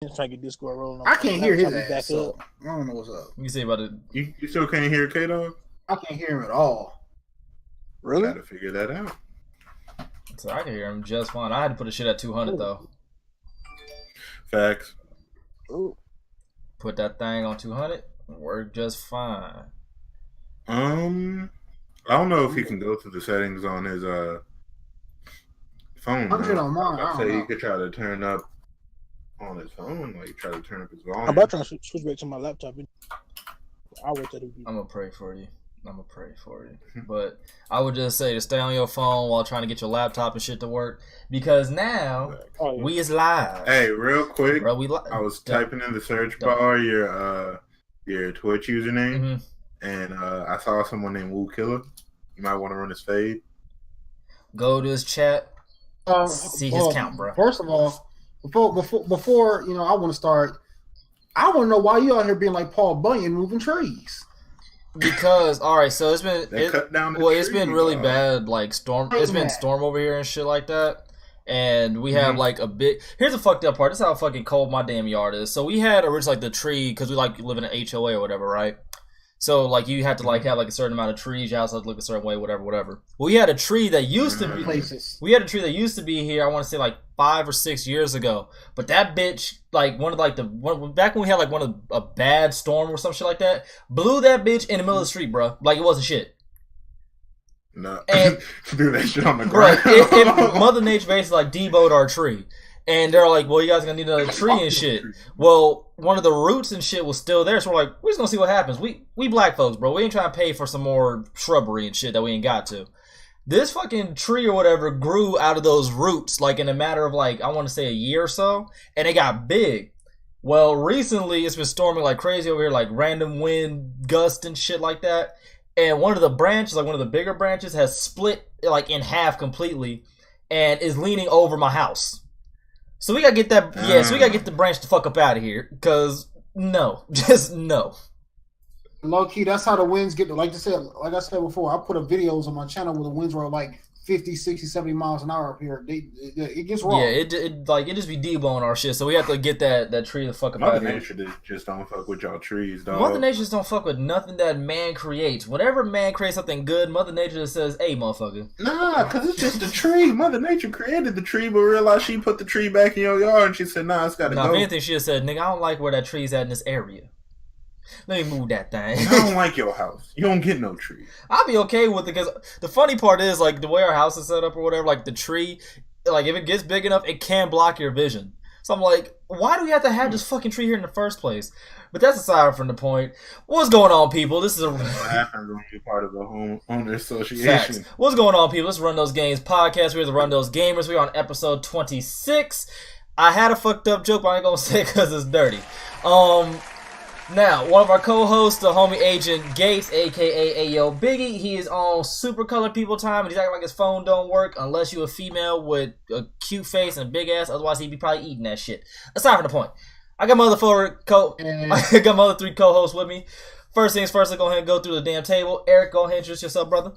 Just trying to get Discord rolling. I can't hear his ass. So I don't know what's up. You say about it. You still can't hear K-Dog? I can't hear him at all. Really? Got to figure that out. So I can hear him just fine. I had to put the shit at 200 though. Facts. Ooh. Put that thing on 200. Worked just fine. I don't know if he can go to the settings on his phone. I'm on mine. I say he could try to turn up on his phone, like try to turn up his volume. I'm about to switch back to my laptop. I'll wait till I'm gonna pray for you. But I would just say to stay on your phone while trying to get your laptop and shit to work, because now we is live. Hey, real quick, bro, I was typing in the search bar your Twitch username, and I saw someone named Woo Killer. You might want to run his fade. Go to his chat. See his count, bro. First of all, before I want to start. I want to know why you out here being like Paul Bunyan moving trees. Because so it's been it's been really bad, like storm. It's been storm over here and shit like that. And we have like a big. Here's the fucked up part. This is how fucking cold my damn yard is. So we had originally like the tree because we like live in an HOA or whatever, right? So like you had to like have like a certain amount of trees. Your house had to look a certain way, whatever. Well, we had a tree that used to be. We had a tree that used to be here. I want to say like 5 or 6 years ago. But that bitch, like back when we had like a bad storm or some shit like that, blew that bitch in the middle of the street, bro. Like it wasn't shit. No, and do that shit on the ground. Right, Mother Nature basically like debowed our tree. And they're like, well, you guys are going to need another tree and shit. Well, one of the roots and shit was still there. So we're like, we're just going to see what happens. We black folks, bro. We ain't trying to pay for some more shrubbery and shit that we ain't got to. This fucking tree or whatever grew out of those roots, like in a matter of like, I want to say a year or so. And it got big. Well, recently it's been storming like crazy over here, like random wind, gust and shit like that. And one of the branches, like one of the bigger branches, has split like in half completely and is leaning over my house. So we gotta get that. Yeah, so we gotta get the branch the fuck up out of here. Cause no, just no. Low key, that's how the winds get. Like I said before, I put up videos on my channel where the winds were like 50, 60, 70 miles an hour up here. It gets wrong. Yeah, it just be deboned our shit. So we have to get that tree the fuck up out of here. Mother Nature just don't fuck with y'all trees, dog. Mother Nature just don't fuck with nothing that man creates. Whenever man creates something good, Mother Nature just says, "Hey, motherfucker." Nah, cause it's just a tree. Mother Nature created the tree, but realized she put the tree back in your yard, and she said, "Nah, it's gotta go." If anything, she just said, "Nigga, I don't like where that tree's at in this area. Let me move that thing." I don't like your house. You don't get no tree. I'll be okay with it because the funny part is like the way our house is set up or whatever. Like the tree, like if it gets big enough, it can block your vision. So I'm like, why do we have to have this fucking tree here in the first place? But that's aside from the point. What's going on, people? This is what happens when you're part of a homeowner association. Facts. What's going on, people? Let's Run Those Games podcast. We're the Run Those Gamers. We're on episode 26. I had a fucked up joke, but I ain't gonna say it because it's dirty. Now, one of our co-hosts, the homie Agent Gates, a.k.a. Ayo Biggie, he is on Super Color People Time, and he's acting like his phone don't work unless you're a female with a cute face and a big ass. Otherwise, he'd be probably eating that shit. Aside from the point, I got my other 3 co-hosts with me. First things first, let's go ahead and go through the damn table. Eric, go ahead and introduce yourself, brother.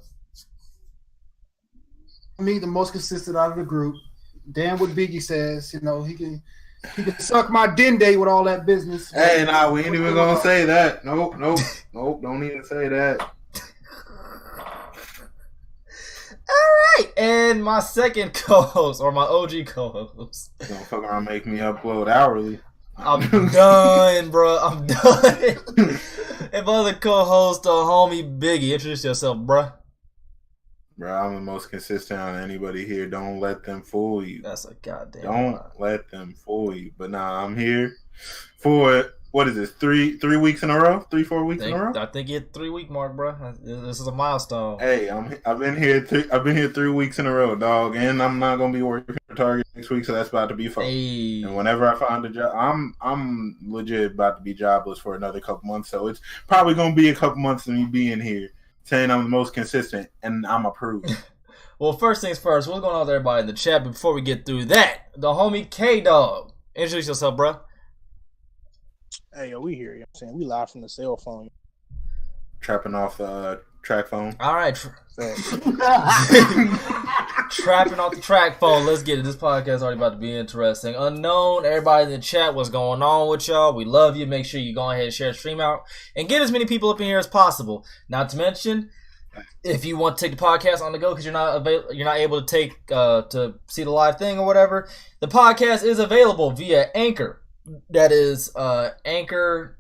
Me, the most consistent out of the group. Damn what Biggie says, he can suck my dende with all that business. Hey, nah, we ain't even gonna say that. Nope, don't even say that. Alright, and my second co-host, or my OG co-host. Don't fuck around, make me upload hourly. I'm done, bro. I'm done. And my other co-host, the homie Biggie. Introduce yourself, bro. Bro, I'm the most consistent on anybody here. Don't let them fool you. That's a goddamn Don't lie. let them fool you. But nah, I'm here for, what is this, 3 weeks in a row? 3-4 weeks in a row? I think you're 3-week mark, bro. This is a milestone. Hey, I've been here 3 weeks in a row, dog. And I'm not gonna be working for Target next week, so that's about to be fun. Hey. And whenever I find a job, I'm legit about to be jobless for another couple months. So it's probably gonna be a couple months of me being here, saying I'm the most consistent, and I'm approved. Well, first things first, what's going on with everybody in the chat? Before we get through that, the homie K-Dog. Introduce yourself, bro. Hey, we here. You know what I'm saying? We live from the cell phone. Trapping off track phone. All right. Trapping off the track phone. Let's get it. This podcast already about to be interesting. Unknown, everybody in the chat, what's going on with y'all? We love you. Make sure you go ahead and share the stream out and get as many people up in here as possible. Not to mention, if you want to take the podcast on the go because you're not able to take to see the live thing or whatever, the podcast is available via Anchor. That is Anchor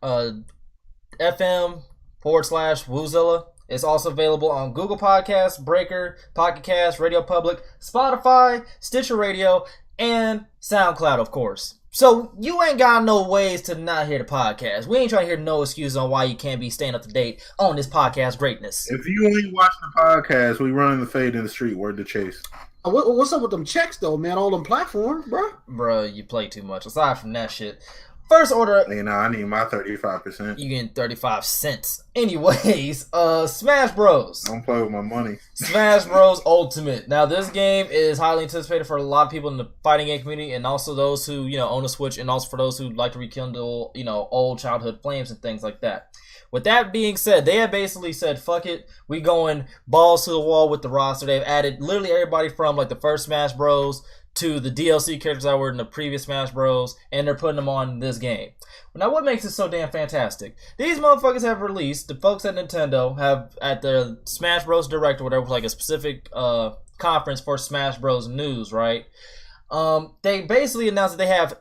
FM/Woozilla. It's also available on Google Podcasts, Breaker, Pocket Cast, Radio Public, Spotify, Stitcher Radio, and SoundCloud, of course. So you ain't got no ways to not hear the podcast. We ain't trying to hear no excuse on why you can't be staying up to date on this podcast greatness. If you ain't watch the podcast, we running the fade in the street. Word to Chase. What's up with them checks, though, man? All them platforms, bro. Bro, you play too much. Aside from that shit. First order. You know, I need my 35%. You getting 35 cents. Anyways, Smash Bros. Don't play with my money. Smash Bros. Ultimate. Now, this game is highly anticipated for a lot of people in the fighting game community, and also those who, own a Switch, and also for those who like to rekindle, old childhood flames and things like that. With that being said, they have basically said, fuck it, we going balls to the wall with the roster. They've added literally everybody from, like, the first Smash Bros. To the DLC characters that were in the previous Smash Bros. And they're putting them on this game. Now, what makes it so damn fantastic? These motherfuckers have released, the folks at Nintendo have, at the Smash Bros. Direct or whatever, like a specific conference for Smash Bros. News, right? They basically announced that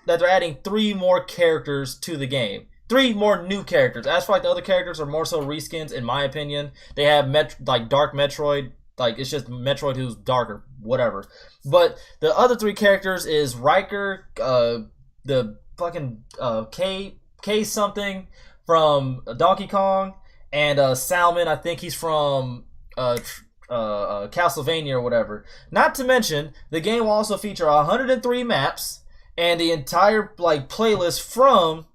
they're adding 3 more characters to the game. 3 more new characters. As for like the other characters are more so reskins, in my opinion. They have Dark Metroid. Like, it's just Metroid who's darker, whatever. But the other 3 characters is Riker, the fucking K something from Donkey Kong, and Salmon, I think he's from Castlevania or whatever. Not to mention, the game will also feature 103 maps and the entire playlist from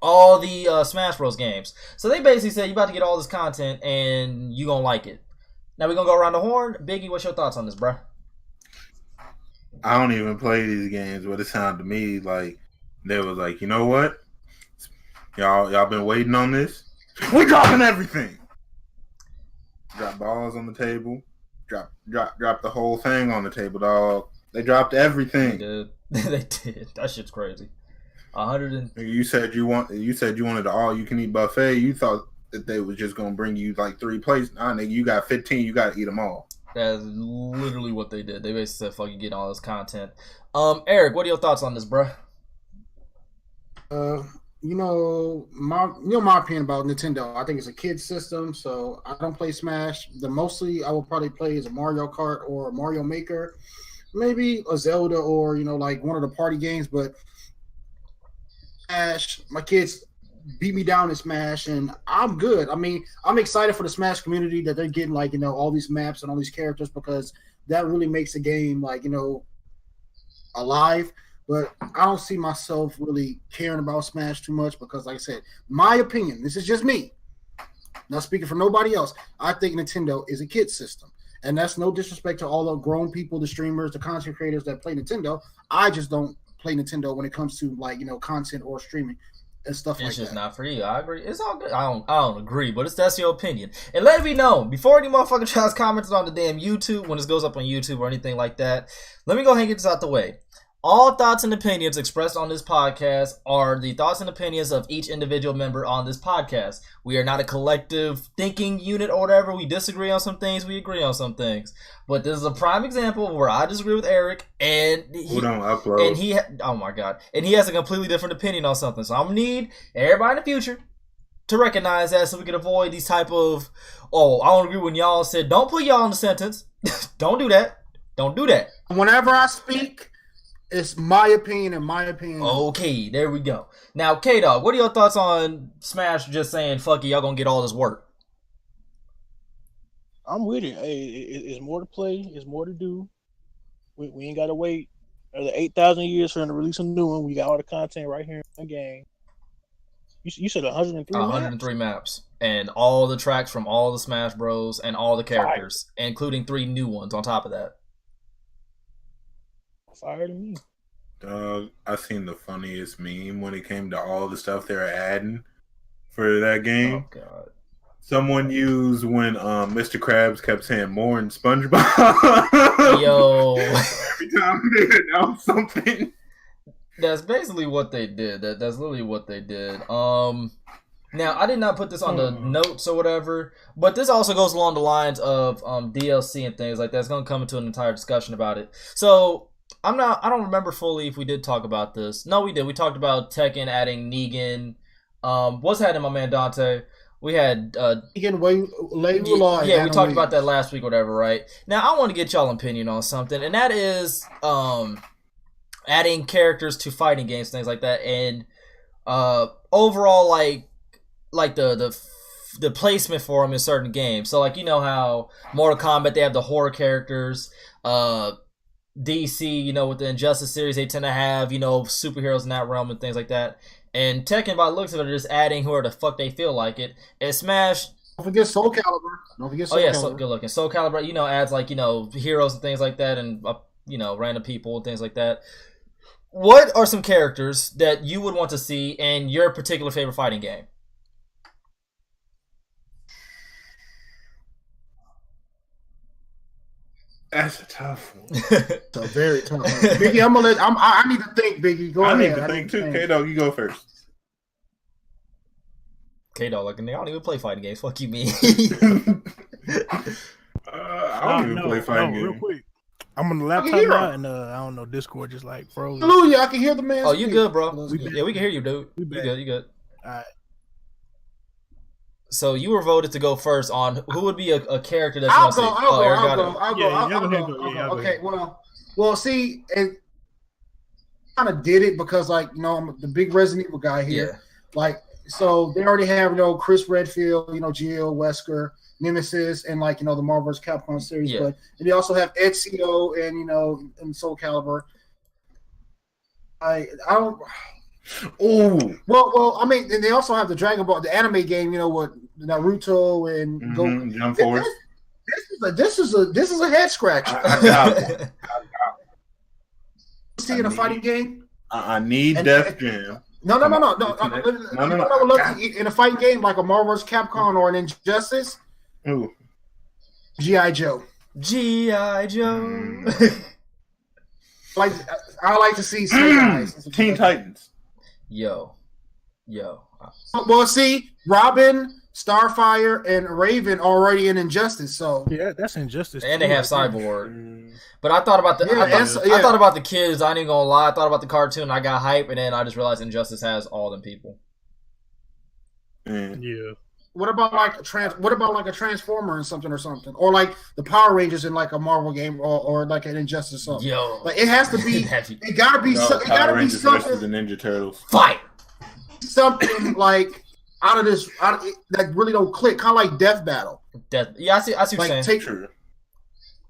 all the Smash Bros. Games. So they basically said, you about to get all this content and you gonna like it. Now we're going to go around the horn. Biggie, what's your thoughts on this, bro? I don't even play these games, but it sounded to me like they was like, you know what? Y'all been waiting on this? We're dropping everything. Drop balls on the table. Drop the whole thing on the table, dog. They dropped everything. They did. They did. That shit's crazy. 100 and... You said you wanted the all-you-can-eat buffet. You thought that they was just gonna bring you 3 plates. Nah, nigga, you got 15. You gotta eat them all. That's literally what they did. They basically said, "Fucking get all this content." Eric, what are your thoughts on this, bro? My opinion about Nintendo. I think it's a kid system, so I don't play Smash. The mostly I will probably play is a Mario Kart or a Mario Maker, maybe a Zelda or one of the party games. But Smash, my kids beat me down in Smash, and I'm good. I mean, I'm excited for the Smash community that they're getting all these maps and all these characters, because that really makes the game alive. But I don't see myself really caring about Smash too much, because like I said, my opinion, this is just me, not speaking for nobody else, I think Nintendo is a kid system. And that's no disrespect to all the grown people, the streamers, the content creators that play Nintendo. I just don't play Nintendo when it comes to content or streaming and stuff like that. It's just not for you. I agree. It's all good. I don't agree, but that's your opinion. And let it be known, before any motherfucker tries commenting on the damn YouTube, when this goes up on YouTube or anything like that, let me go ahead and get this out the way. All thoughts and opinions expressed on this podcast are the thoughts and opinions of each individual member on this podcast. We are not a collective thinking unit or whatever. We disagree on some things, we agree on some things. But this is a prime example where I disagree with Eric, and he oh my god, and he has a completely different opinion on something. So I'm gonna need everybody in the future to recognize that, so we can avoid these type of, I don't agree when y'all said, don't put y'all in the sentence. Don't do that. Don't do that. Whenever I speak, it's my opinion and my opinion. Okay, there we go. Now, K-Dog, what are your thoughts on Smash just saying, fuck it, y'all gonna get all this work? I'm with it. Hey, it's more to play. It's more to do. We ain't got to wait another 8,000 years for them to release a new one. We got all the content right here in the game. You said 103 maps? 103 maps. And all the tracks from all the Smash Bros. And all the characters, including 3 new ones on top of that. Fire to me. I seen the funniest meme when it came to all the stuff they're adding for that game. Oh god! someone used when Mr. Krabs kept saying more in SpongeBob. Yo. Every time they announced something. That's basically what they did. That's literally what they did. Now I did not put this on the notes or whatever, but this also goes along the lines of DLC and things like that. It's gonna come into an entire discussion about it. So I don't remember fully if we did talk about this. No, we did. We talked about Tekken adding Negan. What's happening, my man Dante? We had Negan, we talked about that last week, whatever, right? Now I want to get y'all opinion on something, and that is adding characters to fighting games, things like that, and overall like the placement for them in certain games. So like, you know how Mortal Kombat, they have the horror characters. DC, you know, with the Injustice series, they tend to have, you know, superheroes in that realm and things like that. And Tekken, by the looks of it, are just adding whoever the fuck they feel like it. And Smash, don't forget Soul Calibur. So good looking. Soul Calibur, you know, adds like, you know, heroes and things like that, and you know, random people and things like that. What are some characters that you would want to see in your particular favorite fighting game? That's a tough one. It's a very tough one. Biggie, I need to think, Biggie. Go ahead. I need to think too. K-Dog, you go first. K-Dog, like, I don't even play fighting games. Fuck you, me. I don't even play fighting games. Real quick. I'm on the laptop now, and I don't know, Discord just like froze. Hallelujah, I can hear the man. Oh, you good, bro? We can hear you, dude. You good. All right. So you were voted to go first on who would be a character that you want to see. I'll go. Okay, well, see, and kind of did it because, like, you know, I'm the big Resident Evil guy here. Yeah. Like, so they already have, you know, Chris Redfield, you know, Jill, Wesker, Nemesis, and, like, you know, the Marvel vs. Capcom series. Yeah. But they also have Ezio and, you know, and Soul Calibur. I don't. Oh well, I mean, and they also have the Dragon Ball, the anime game, you know, with Naruto and Goku. Jump Force. This is a head scratcher. I got it. See in a fighting game. I need Def Jam. No. In a fighting game like a Marvel vs. Capcom or an Injustice. Ooh. G.I. Joe. G.I. Joe. Like, I like to see Snake Eyes. Teen Titans. Yo. Well, see, Robin, Starfire, and Raven already in Injustice. So yeah, that's Injustice. And they have Cyborg. But I thought about I thought about the kids. I ain't gonna lie. I thought about the cartoon. I got hype, and then I just realized Injustice has all them people. Yeah. What about like a Transformer or something, or like the Power Rangers in like a Marvel game or like an Injustice or something? Yo, like it has to be. It gotta be. It gotta be something. The Ninja Turtles. Fight. Something like out of that really don't click, kind of like Death Battle. Yeah, I see what you're saying.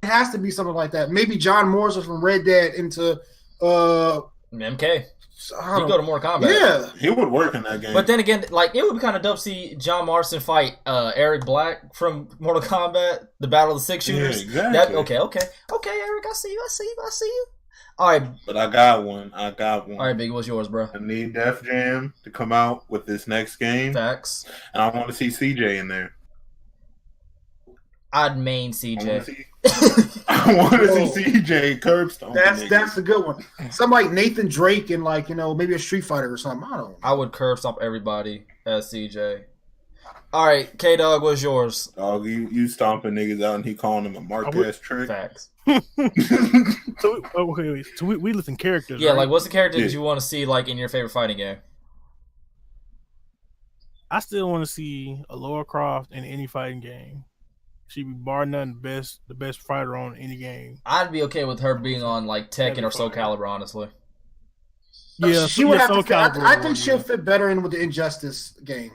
It has to be something like that. Maybe John Morrison from Red Dead into MK. He'd go to Mortal Kombat. Yeah, he would work in that game. But then again, like, it would be kind of dope to see John Marston fight Eric Black from Mortal Kombat, the Battle of the Six Shooters. Yeah, exactly. Okay, Eric, I see you. All right, but I got one. All right, Big, what's yours, bro? I need Def Jam to come out with this next game. Facts. And I want to see CJ in there. I'd main CJ. I want to see CJ curb stomp. That's a good one. Something like Nathan Drake and, like, you know, maybe a Street Fighter or something. I don't know. I would curb stomp everybody as CJ. All right, K-Dog, what's yours? Dog, you stomping niggas out and he calling them a Marquez trick. Facts. So we listen characters. Yeah, right? like, what's the character that you want to see, like, in your favorite fighting game? I still want to see a Lara Croft in any fighting game. She'd be bar none the best fighter on any game. I'd be okay with her being on, like, Tekken or Soul Calibur, honestly. Yeah, she would have to fit. I think she'll fit better in with the Injustice game.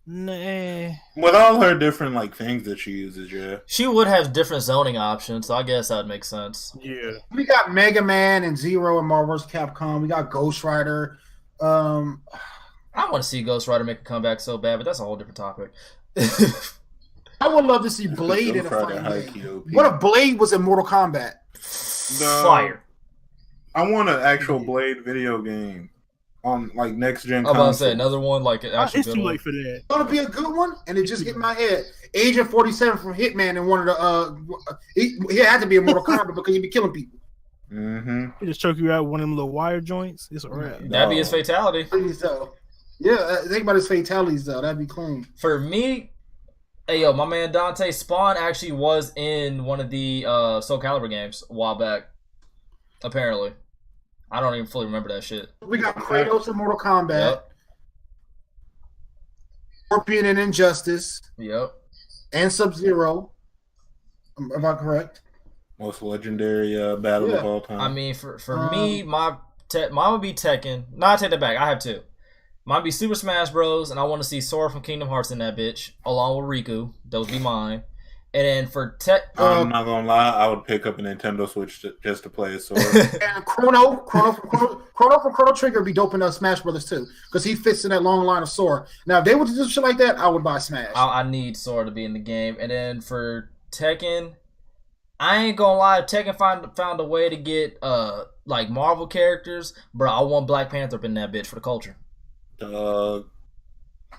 Nah. With all her different, like, things that she uses, yeah. She would have different zoning options, so I guess that would make sense. Yeah. We got Mega Man and Zero and Marvel vs. Capcom. We got Ghost Rider. I want to see Ghost Rider make a comeback so bad, but that's a whole different topic. I would love to see Blade in a fighting game. What if Blade was in Mortal Kombat? Fire. I want an actual Blade video game. on like next gen. I'm about to say another one like an actual It's good too one. late for that. It's gonna be a good one, and it just hit my head. Agent 47 from Hitman and one of the he had to be a Mortal Kombat because he'd be killing people. Mm-hmm. He just choke you out with one of them little wire joints. It's a wrap. That'd be his fatality. So, yeah, think about his fatalities though. That'd be clean. For me, hey yo, my man Dante Spawn actually was in one of the Soul Calibur games a while back. Apparently, I don't even fully remember that shit. We got Kratos in Mortal Kombat, Yep. Scorpion in Injustice, Yep. and Sub-Zero. Am I correct? Most legendary battle of all time. I mean, for me, mine would be Tekken. No, I take that back. I have two. Mine would be Super Smash Bros. And I want to see Sora from Kingdom Hearts in that bitch, along with Riku. Those be mine. And then for I'm not gonna lie, I would pick up a Nintendo Switch just to play a Sora. And Chrono from Chrono Trigger would be dope in Smash Brothers too, because he fits in that long line of Sora. Now, if they would do shit like that, I would buy Smash. I need Sora to be in the game. And then for Tekken, I ain't gonna lie, Tekken found a way to get like Marvel characters, bro. I want Black Panther up in that bitch for the culture.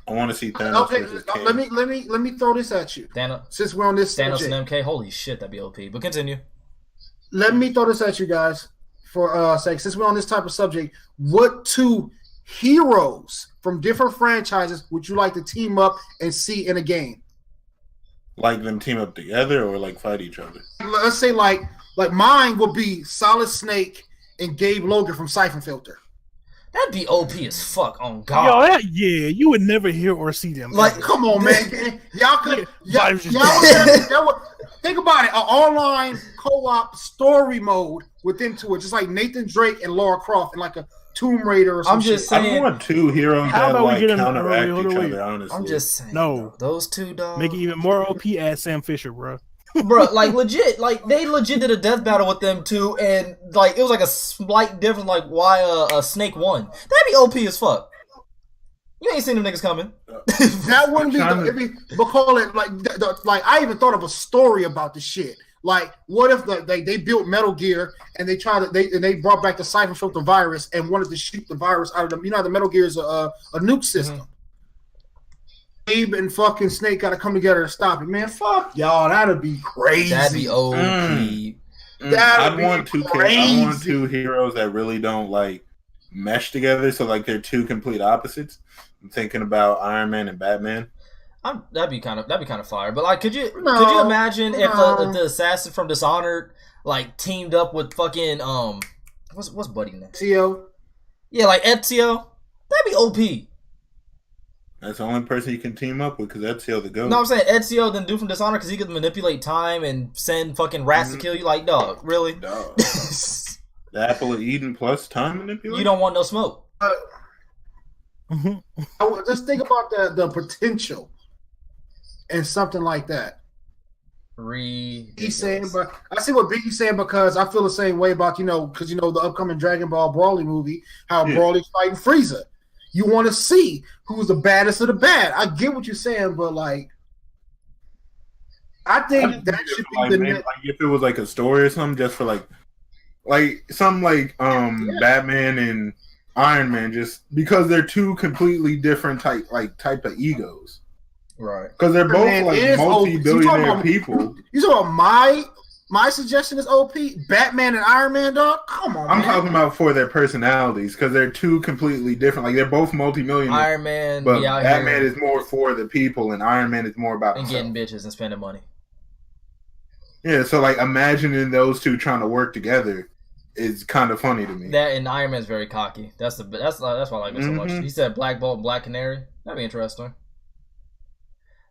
I want to see Thanos versus King. Let me throw this at you. Since we're on this Thanos subject, and MK, holy shit, that'd be OP. But continue. let me throw this at you guys for sake. Since we're on this type of subject, what two heroes from different franchises would you like to team up and see in a game? Like them team up together or like fight each other? Let's say like mine would be Solid Snake and Gabe Logan from Siphon Filter. That'd be OP as fuck on God. Yo, you would never hear or see them. Like, come on, man. Y'all could think about it. An online co-op story mode with them two, just like Nathan Drake and Lara Croft in like a Tomb Raider or something. I'm just saying. I want two heroes that like counteract each other, honestly. I'm just saying. No. Those two, dogs. Make it even more OP as Sam Fisher, bro. Bro, like legit, like they legit did a death battle with them too, and like it was like a slight difference, like why Snake won. That'd be OP as fuck. You ain't seen them niggas coming. That wouldn't be. But call it like I even thought of a story about the shit. Like, what if they built Metal Gear and they brought back the Siphon Filter virus and wanted to shoot the virus out of them? You know how the Metal Gear is a nuke system. Mm-hmm. Abe and fucking Snake got to come together to stop it, man. Fuck y'all, that'd be crazy. That'd be OP. I want two heroes that really don't like mesh together, so like they're two complete opposites. I'm thinking about Iron Man and Batman. That'd be kind of fire. But like, could you imagine if the assassin from Dishonored like teamed up with fucking what's Buddy name? Ezio. Yeah, like Ezio. That'd be OP. That's the only person you can team up with because Ezio the GOAT. No, I'm saying Ezio, then dude from Dishonored, because he could manipulate time and send fucking rats to kill you. Like, dog, really? Dog. The Apple of Eden plus time manipulation? You don't want no smoke. Just think about the potential and something like that. He's saying, but I see what Biggie's saying because I feel the same way about because the upcoming Dragon Ball Broly movie, how Broly's fighting Frieza. You want to see who's the baddest of the bad. I get what you're saying, but like, I think that should be the next. Like if it was like a story or something, just for like something like Batman and Iron Man, just because they're two completely different type of egos, right? Because they're both multi-billionaire people. You talking about my suggestion is OP? Batman and Iron Man, dog? Come on, I'm talking about for their personalities, because they're two completely different. Like, they're both multi-millionaires. Iron Man, but Batman is more for the people, and Iron Man is more about getting bitches and spending money. Yeah, so, like, imagining those two trying to work together is kind of funny to me. That and Iron Man's very cocky. That's why I like him so much. He said Black Bolt and Black Canary. That'd be interesting.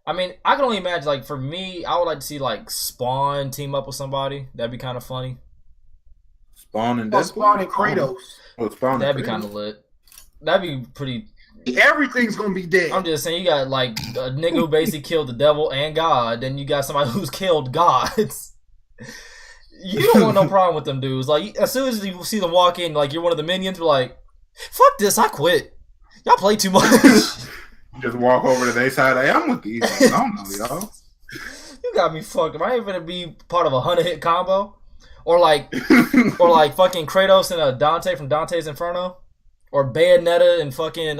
I mean, I can only imagine, like, for me, I would like to see, like, Spawn team up with somebody. That'd be kind of funny. Spawn and Kratos. That'd be kind of lit. That'd be pretty... Everything's gonna be dead. I'm just saying, you got, like, a nigga who basically killed the devil and God. Then you got somebody who's killed gods. You don't want no problem with them dudes. Like, as soon as you see them walk in, like, you're one of the minions, you're like, fuck this, I quit. Y'all play too much. Just walk over to their side. Hey, I'm with these. I don't know y'all. You got me fucked up. I ain't gonna be part of a 100-hit combo, or like fucking Kratos and Dante from Dante's Inferno. Or Bayonetta and fucking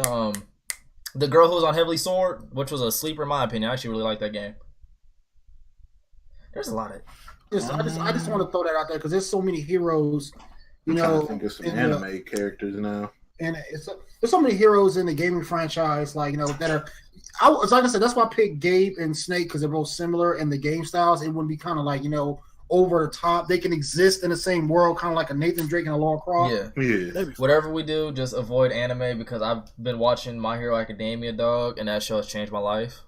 the girl who was on Heavily Sword, which was a sleeper in my opinion. I actually really like that game. There's a lot of. I just want to throw that out there because there's so many heroes. You know, I think of some anime characters now. And there's so many heroes in the gaming franchise, like that are. Like I said, that's why I picked Gabe and Snake because they're both similar in the game styles. It wouldn't be kind of like over the top. They can exist in the same world, kind of like a Nathan Drake and a Laura Croft. Yeah. Whatever we do, just avoid anime because I've been watching My Hero Academia, dog, and that show has changed my life.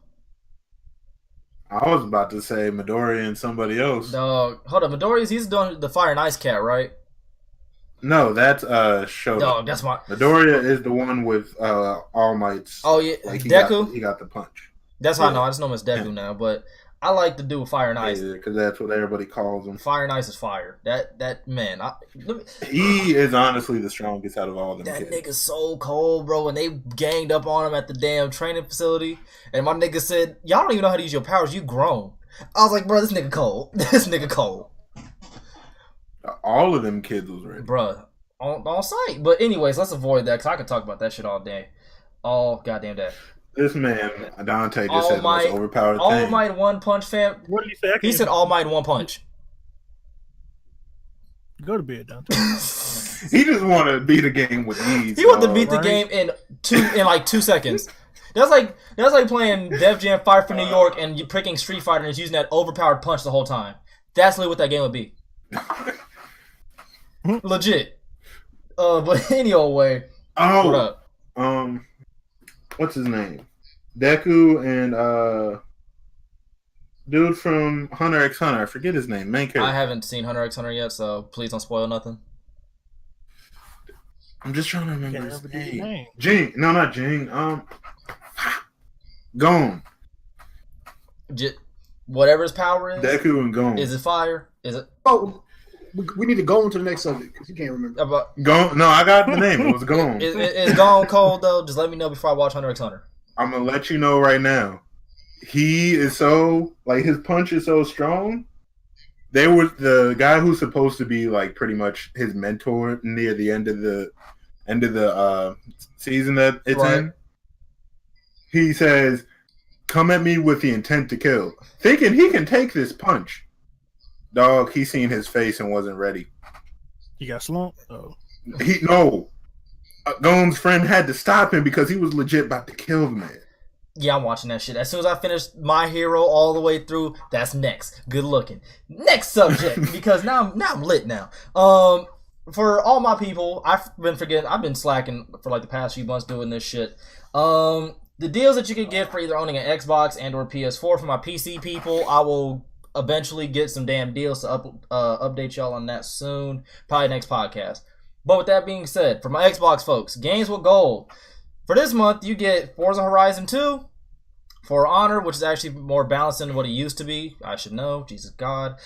I was about to say Midori and somebody else. Dog, hold up, he's doing the Fire and Ice Cat, right? No, that's Shoto. Dog, that's my. Midoriya is the one with All Might's. Oh yeah, like Deku. He got the punch. That's how I know. I just know him as Deku now, but I like to do Fire and Ice. Yeah, because that's what everybody calls him. Fire and Ice is fire. That man, he is honestly the strongest out of all of them. That nigga's so cold, bro. When they ganged up on him at the damn training facility, and my nigga said, "Y'all don't even know how to use your powers. You grown." I was like, "Bro, this nigga cold. This nigga cold." All of them kids was ready, bro, on site. But anyways, let's avoid that because I could talk about that shit all day, all goddamn day. This man, Dante, just said the most overpowered All thing. Might One Punch, fam. What did he say? He said All Might One Punch. Go to bed, Dante. He just want to beat a game with ease. He wanted to beat the game in like 2 seconds. That's like playing Def Jam Fight for New York and you picking Street Fighter and just using that overpowered punch the whole time. That's literally what that game would be. Legit. But anyway. Oh. What up? What's his name? Deku and dude from Hunter x Hunter. I forget his name. Main character. I haven't seen Hunter x Hunter yet, so please don't spoil nothing. I'm just trying to remember his name. Jing. No, not Jing. Gon. Whatever his power is. Deku and Gon. Is it fire? Is it? Oh, we need to go into the next subject because you can't remember. Gon. No, I got the name. It was Gon. Is Gon cold though? Just let me know before I watch Hunter x Hunter. I'm gonna let you know right now. He is so his punch is so strong. They were the guy who's supposed to be like pretty much his mentor near the end of the season that it's in. He says, "Come at me with the intent to kill," thinking he can take this punch. Dog, he seen his face and wasn't ready. He got slumped. Oh, Gon's friend had to stop him because he was legit about to kill the man. Yeah, I'm watching that shit. As soon as I finish My Hero all the way through, that's next. Good looking. Next subject, because now I'm lit now. For all my people, I've been slacking for like the past few months doing this shit. The deals that you can get for either owning an Xbox and or PS4 for my PC people, I will eventually get some damn deals to update y'all on that soon. Probably next podcast. But with that being said, for my Xbox folks, games with gold. For this month, you get Forza Horizon 2, For Honor, which is actually more balanced than what it used to be. I should know. Jesus God.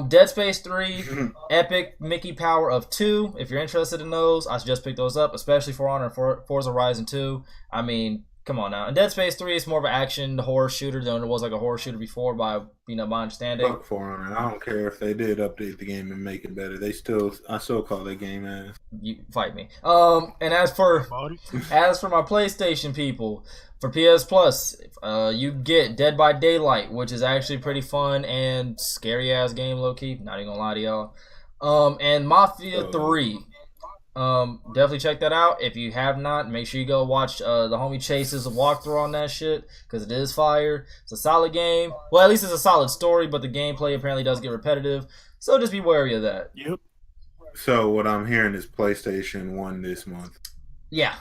Dead Space 3, Epic Mickey Power of 2. If you're interested in those, I suggest pick those up, especially For Honor and Forza Horizon 2. I mean, come on now. And Dead Space 3 is more of an action horror shooter than it was like a horror shooter before by my understanding. Fuck For Honor. I don't care if they did update the game and make it better. I still call that game ass. You fight me. And as for my PlayStation people, for PS Plus, you get Dead by Daylight, which is actually pretty fun and scary ass game, low key. Not even gonna lie to y'all. And Mafia 3. Definitely check that out. If you have not, make sure you go watch the homie Chase's walkthrough on that shit, because it is fire. It's a solid game. Well, at least it's a solid story, but the gameplay apparently does get repetitive, so just be wary of that. Yep. So what I'm hearing is PlayStation won this month. Yeah.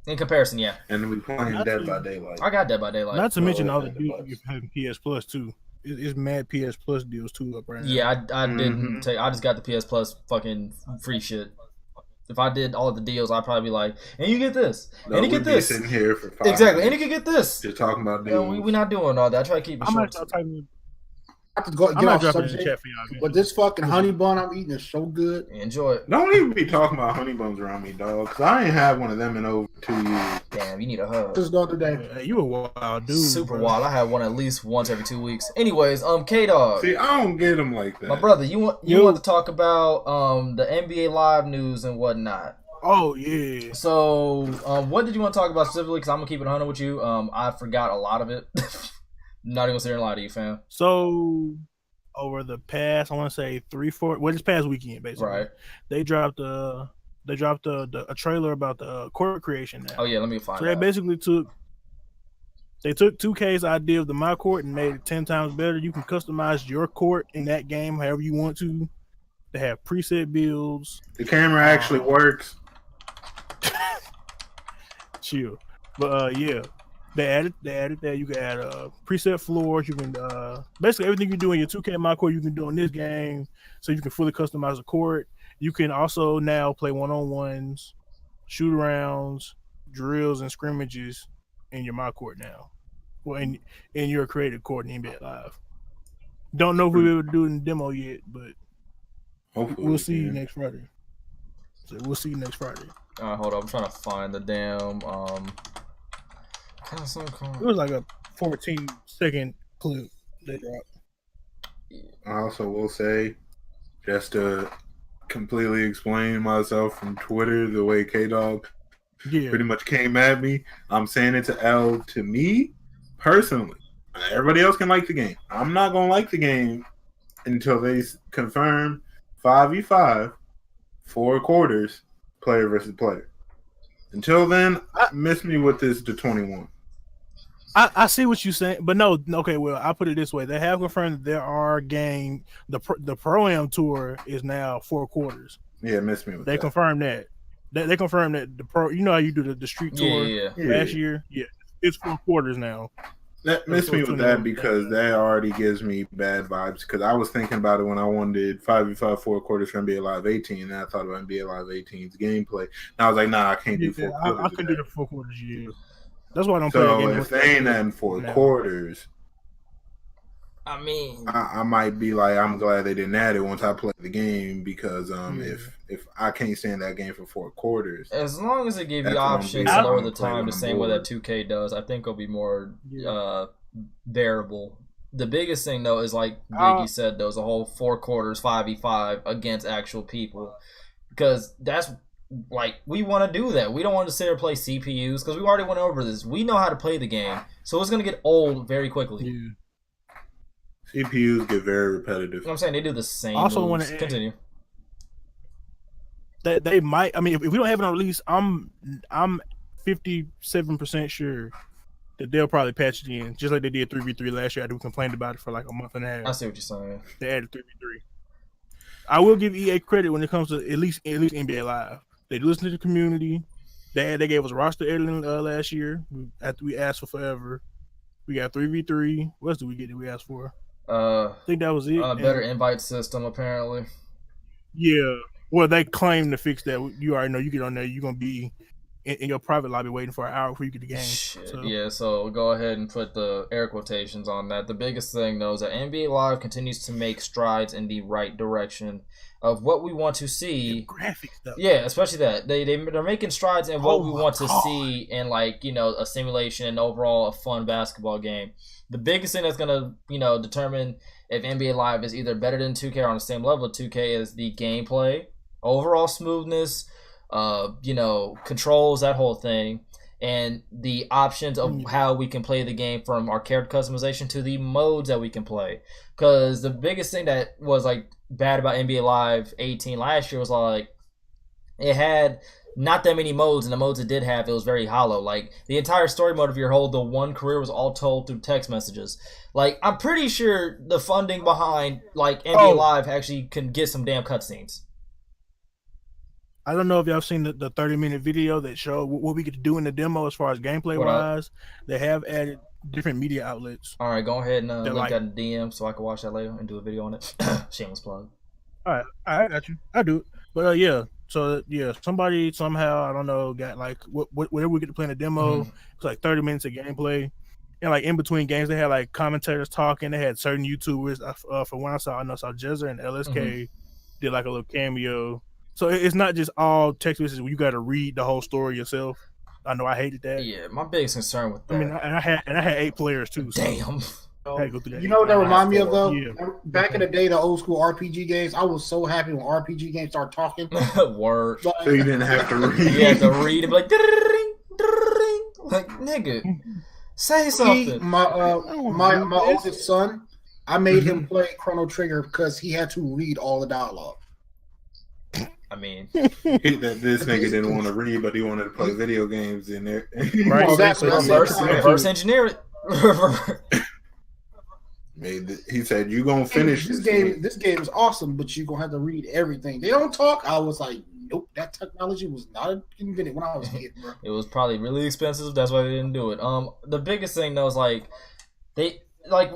In comparison, yeah. And we playing Dead by Daylight. I got Dead by Daylight. Not to mention all the deals you have in PS Plus too. It's mad PS Plus deals too up right now. Yeah, I didn't take. I just got the PS Plus fucking free shit. If I did all of the deals, I'd probably be like, and you get this, and you get this. Sitting here for 5 exactly, minutes. and you can get this. Just talking about deals. We're not doing all that. I try to keep it short. I have to go get off subject, but this fucking honey bun I'm eating is so good. Enjoy it. Don't even be talking about honey buns around me, dog, because I ain't had one of them in over 2 years. Damn, you need a hug. Just the other day. You a wild dude. Super wild. I had one at least once every 2 weeks. Anyways, K-Dog. See, I don't get them like that. My brother, you want to talk about the NBA Live news and whatnot. Oh yeah. So, what did you want to talk about specifically? Because I'm gonna keep it 100 with you. I forgot a lot of it. Not even gonna sit here and lie to you, fam. So over the past, I want to say 3-4. Well, this past weekend, basically, Right. they dropped a trailer about the court creation now. Oh yeah, let me find. So they basically took 2K's idea of the My Court and made it 10 times better. You can customize your court in that game however you want to. They have preset builds. The camera actually works. Chill, but yeah, they added that. You can add preset floors. You can basically everything you do in your 2K My Court you can do in this game, so you can fully customize the court. You can also now play 1-on-1s, shoot arounds, drills, and scrimmages in your My Court now. Well, in your creative court in NBA Live. Don't know if we'll be able to do it in demo yet, but hopefully we'll see you next Friday. So we'll see you next Friday. All right, hold on. I'm trying to find the damn It was like a 14-second clip they dropped. I also will say, just to completely explain myself from Twitter, the way K-Dog pretty much came at me, I'm saying it to L. To me, personally, everybody else can like the game. I'm not going to like the game until they confirm 5v5, 4 quarters, player versus player. Until then, miss me with this to 21. I see what you're saying, but no, okay. Well, I'll put it this way: they have confirmed that there are the Pro-Am tour is now 4 quarters. Yeah, miss me with that. They confirmed that. They confirmed that the pro. You know how you do the street tour last year? Yeah, it's 4 quarters now. That missed me with that because that already gives me bad vibes. Because I was thinking about it when I wanted 5v5 4 quarters for NBA Live 18, and I thought about NBA Live 18's gameplay. And I was like, nah, I can't do 4 quarters. I couldn't do the 4 quarters. Yeah, that's why I don't play. So if they ain't in 4 quarters, I mean, I might be like, I'm glad they didn't add it once I play the game because if I can't stand that game for 4 quarters, as long as they give you options to lower the time the same way that 2K does, I think it'll be more bearable. The biggest thing though is like Biggie said, though, is a whole 4 quarters 5v5 against actual people, because that's like we want to do that. We don't want to sit there and play CPUs because we already went over this. We know how to play the game, so it's gonna get old very quickly. Yeah. CPUs get very repetitive. You know what I'm saying? They do the same also moves. Continue. They might. I mean, if we don't have it on release, I'm 57% sure that they'll probably patch it in, just like they did 3v3 last year. We complained about it for like a month and a half. I see what you're saying. They added 3v3. I will give EA credit when it comes to at least NBA Live. They listen to the community. They gave us roster editing last year after we asked for forever. We got 3v3. What else did we get that we asked for? I think that was it. Better invite system, apparently. Yeah. Well, they claim to fix that. You already know you get on there, you're going to be in your private lobby waiting for an hour before you get the game. So. Yeah, so go ahead and put the air quotations on that. The biggest thing, though, is that NBA Live continues to make strides in the right direction of what we want to see. Graphics stuff. Yeah, especially that. They're making strides in what we want to see in, like, you know, a simulation and overall a fun basketball game. The biggest thing that's going to, you know, determine if NBA Live is either better than 2K or on the same level of 2K is the gameplay, overall smoothness, you know, controls, that whole thing, and the options of how we can play the game, from our character customization to the modes that we can play. Because the biggest thing that was like bad about NBA Live 18 last year was like it had not that many modes, and the modes it did have, it was very hollow. Like the entire story mode of your whole the one career was all told through text messages. Like I'm pretty sure the funding behind like NBA Live actually can get some damn cutscenes. I don't know if y'all seen the 30-minute video that showed what we get to do in the demo as far as gameplay wise. They have added different media outlets. All right, go ahead and link that in DM so I can watch that later and do a video on it. Shameless plug. All right, I got you. I do. But yeah, so yeah, somebody somehow, I don't know, got like whatever we get to play in the demo. It's like 30 minutes of gameplay. And like in between games, they had like commentators talking. They had certain YouTubers. From what I saw Jezza and LSK did like a little cameo. So it's not just all text messages where you got to read the whole story yourself. I know I hated that. Yeah, my biggest concern with that. I mean, I had 8 players too. So. Damn. Gotta go through that You know what that remind me of though? Yeah. Back in the day, the old school RPG games, I was so happy when RPG games started talking. Word. Like, So you didn't have to read. You had to read it, like, like, nigga, say something. My oldest son, I made him play Chrono Trigger because he had to read all the dialogue. I mean, This nigga didn't want to read, but he wanted to play video games in there. Right. Exactly. reverse engineer it. He said, "You gonna finish this game? This game is awesome, but you gonna have to read everything. They don't talk." I was like, "Nope, that technology was not invented when I was a kid, bro." It was probably really expensive. That's why they didn't do it. The biggest thing though is like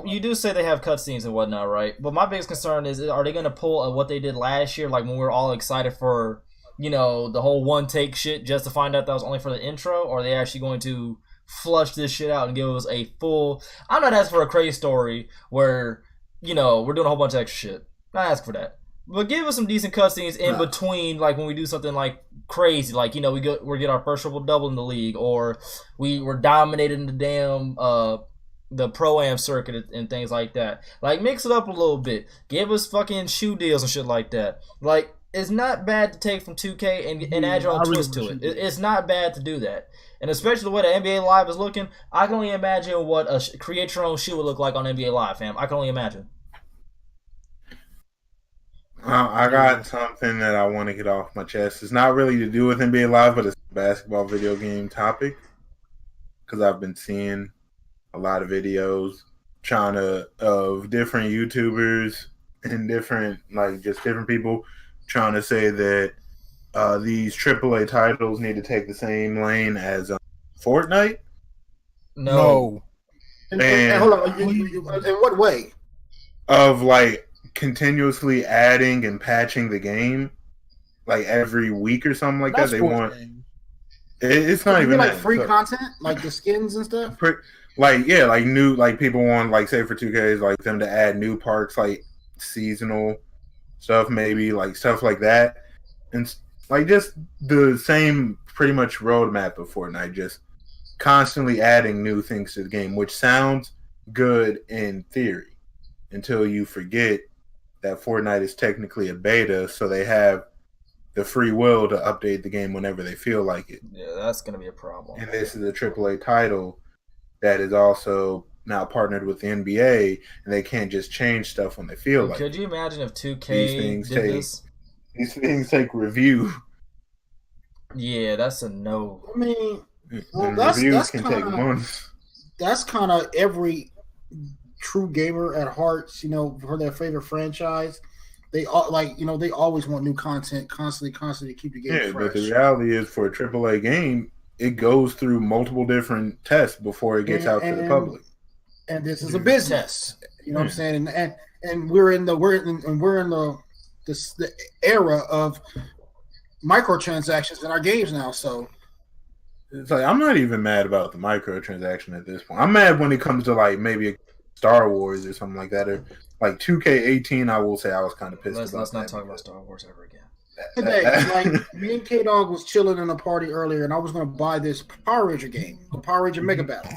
you do say they have cutscenes and whatnot, right? But my biggest concern is, are they going to pull what they did last year, like when we were all excited for, you know, the whole one take shit, just to find out that was only for the intro, or are they actually going to flush this shit out and give us a full? I'm not asking for a crazy story where, you know, we're doing a whole bunch of extra shit. Not asking for that. But give us some decent cutscenes in between, like when we do something like crazy, like, you know, we get our first triple double in the league, or we were dominating the damn the pro-am circuit and things like that. Like, mix it up a little bit. Give us fucking shoe deals and shit like that. Like, it's not bad to take from 2K and add your own twist to it. It's not bad to do that. And especially the way the NBA Live is looking, I can only imagine what a create your own shoe would look like on NBA Live, fam. I can only imagine. I got something that I want to get off my chest. It's not really to do with NBA Live, but it's a basketball video game topic. Because I've been seeing a lot of videos of different YouTubers and different people trying to say that these AAA titles need to take the same lane as Fortnite. No. And hold on, in what way? Of like continuously adding and patching the game, like every week or something like that. They want it's not even like free content, like the skins and stuff. Like new, like people want, like say for 2Ks, like them to add new parks, like seasonal stuff, maybe like stuff like that, and like just the same pretty much roadmap of Fortnite, just constantly adding new things to the game, which sounds good in theory until you forget that Fortnite is technically a beta, so they have the free will to update the game whenever they feel like it. Yeah, that's gonna be a problem. And this is a AAA title that is also now partnered with the NBA, and they can't just change stuff when they feel like it. Could you imagine if 2K did this? These things take review. Yeah, that's a no. I mean, well, reviews can take months. That's kind of every true gamer at heart, you know, for their favorite franchise. They all they always want new content, constantly to keep the game fresh. But the reality is, for a AAA game, it goes through multiple different tests before it gets out to the public. And this is a business, you know what I'm saying? And we're in the era of microtransactions in our games now. So it's like, I'm not even mad about the microtransaction at this point. I'm mad when it comes to like maybe a Star Wars or something like that, or like 2K18. I will say I was kind of pissed. Let's not talk about Star Wars ever again. Today, like me and K-Dog was chilling in a party earlier, and I was going to buy this Power Ranger game, the Power Ranger Mega Battle,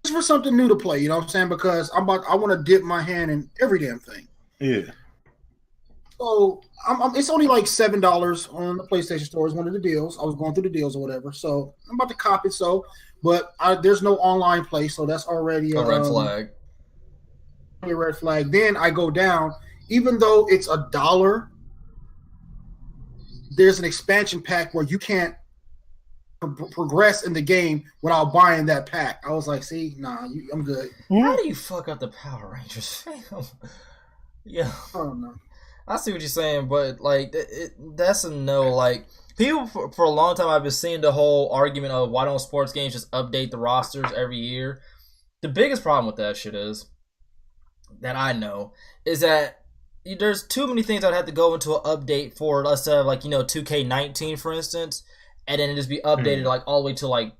just for something new to play. You know what I'm saying? Because I want to dip my hand in every damn thing. Yeah. So it's only like $7 on the PlayStation Store. It's one of the deals. I was going through the deals or whatever, so I'm about to cop it. But there's no online play, so that's already a red flag. A red flag. Then I go down, even though it's $1. There's an expansion pack where you can't progress in the game without buying that pack. I was like, see, nah, I'm good. How do you fuck up the Power Rangers, fam? Yeah. I don't know. I see what you're saying, but like that's a no. Like, people for a long time, I've been seeing the whole argument of why don't sports games just update the rosters every year. The biggest problem with that shit is that I know is that there's too many things I'd have to go into an update for us to have, like, you know, 2K19 for instance, and then it just be updated like all the way to like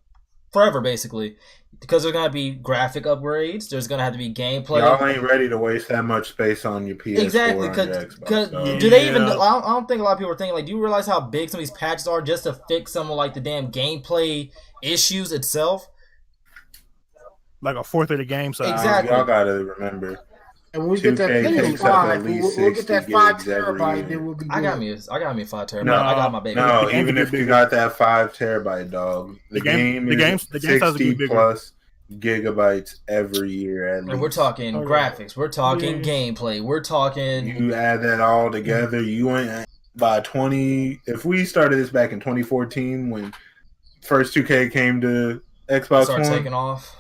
forever basically, because there's gonna be graphic upgrades, there's gonna have to be gameplay. Y'all ain't ready to waste that much space on your PS4 exactly, because do they even? I don't think a lot of people are thinking like, do you realize how big some of these patches are just to fix some of like the damn gameplay issues itself? like a fourth of the game size. Exactly. Y'all gotta remember. And when we get that 2K thing takes up at 5, least we'll get that 60 5 gigs every terabyte, year. then we'll be good. I got me a 5 terabyte. No, I got my baby. No, The game even could if be you bigger. got that 5 terabyte, dog, the game size will be 60 bigger. plus gigabytes every year at least. And we're talking graphics. We're talking gameplay. We're talking. You add that all together, you ain't by 20. If we started this back in 2014 when first 2K came to Xbox Start One, taking off.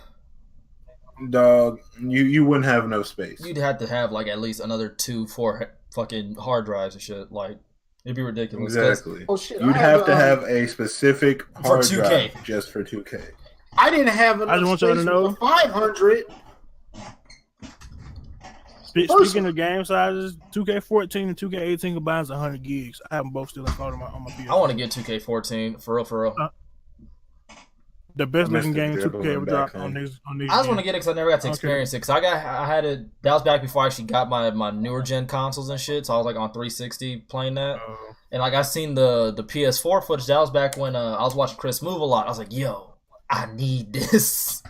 dog, you wouldn't have enough space. You'd have to have like at least another 2-4 fucking hard drives and shit. Like it'd be ridiculous. Exactly. Oh shit! You'd have to have a specific hard 2K. drive just for 2K. I didn't have enough I just want y'all to space know. for 500. Speaking of game sizes, 2K14 and 2K18 combines 100 gigs. I have them both still installed on my PS. I want to get 2K14 for real. The best I missed looking the game dribble 2K ever back dropped then. on these. I just want to get it because I never got to experience it. Because I had it. That was back before I actually got my newer gen consoles and shit. So I was like on 360 playing that. And like I seen the PS4 footage. That was back when I was watching Chris move a lot. I was like, yo, I need this.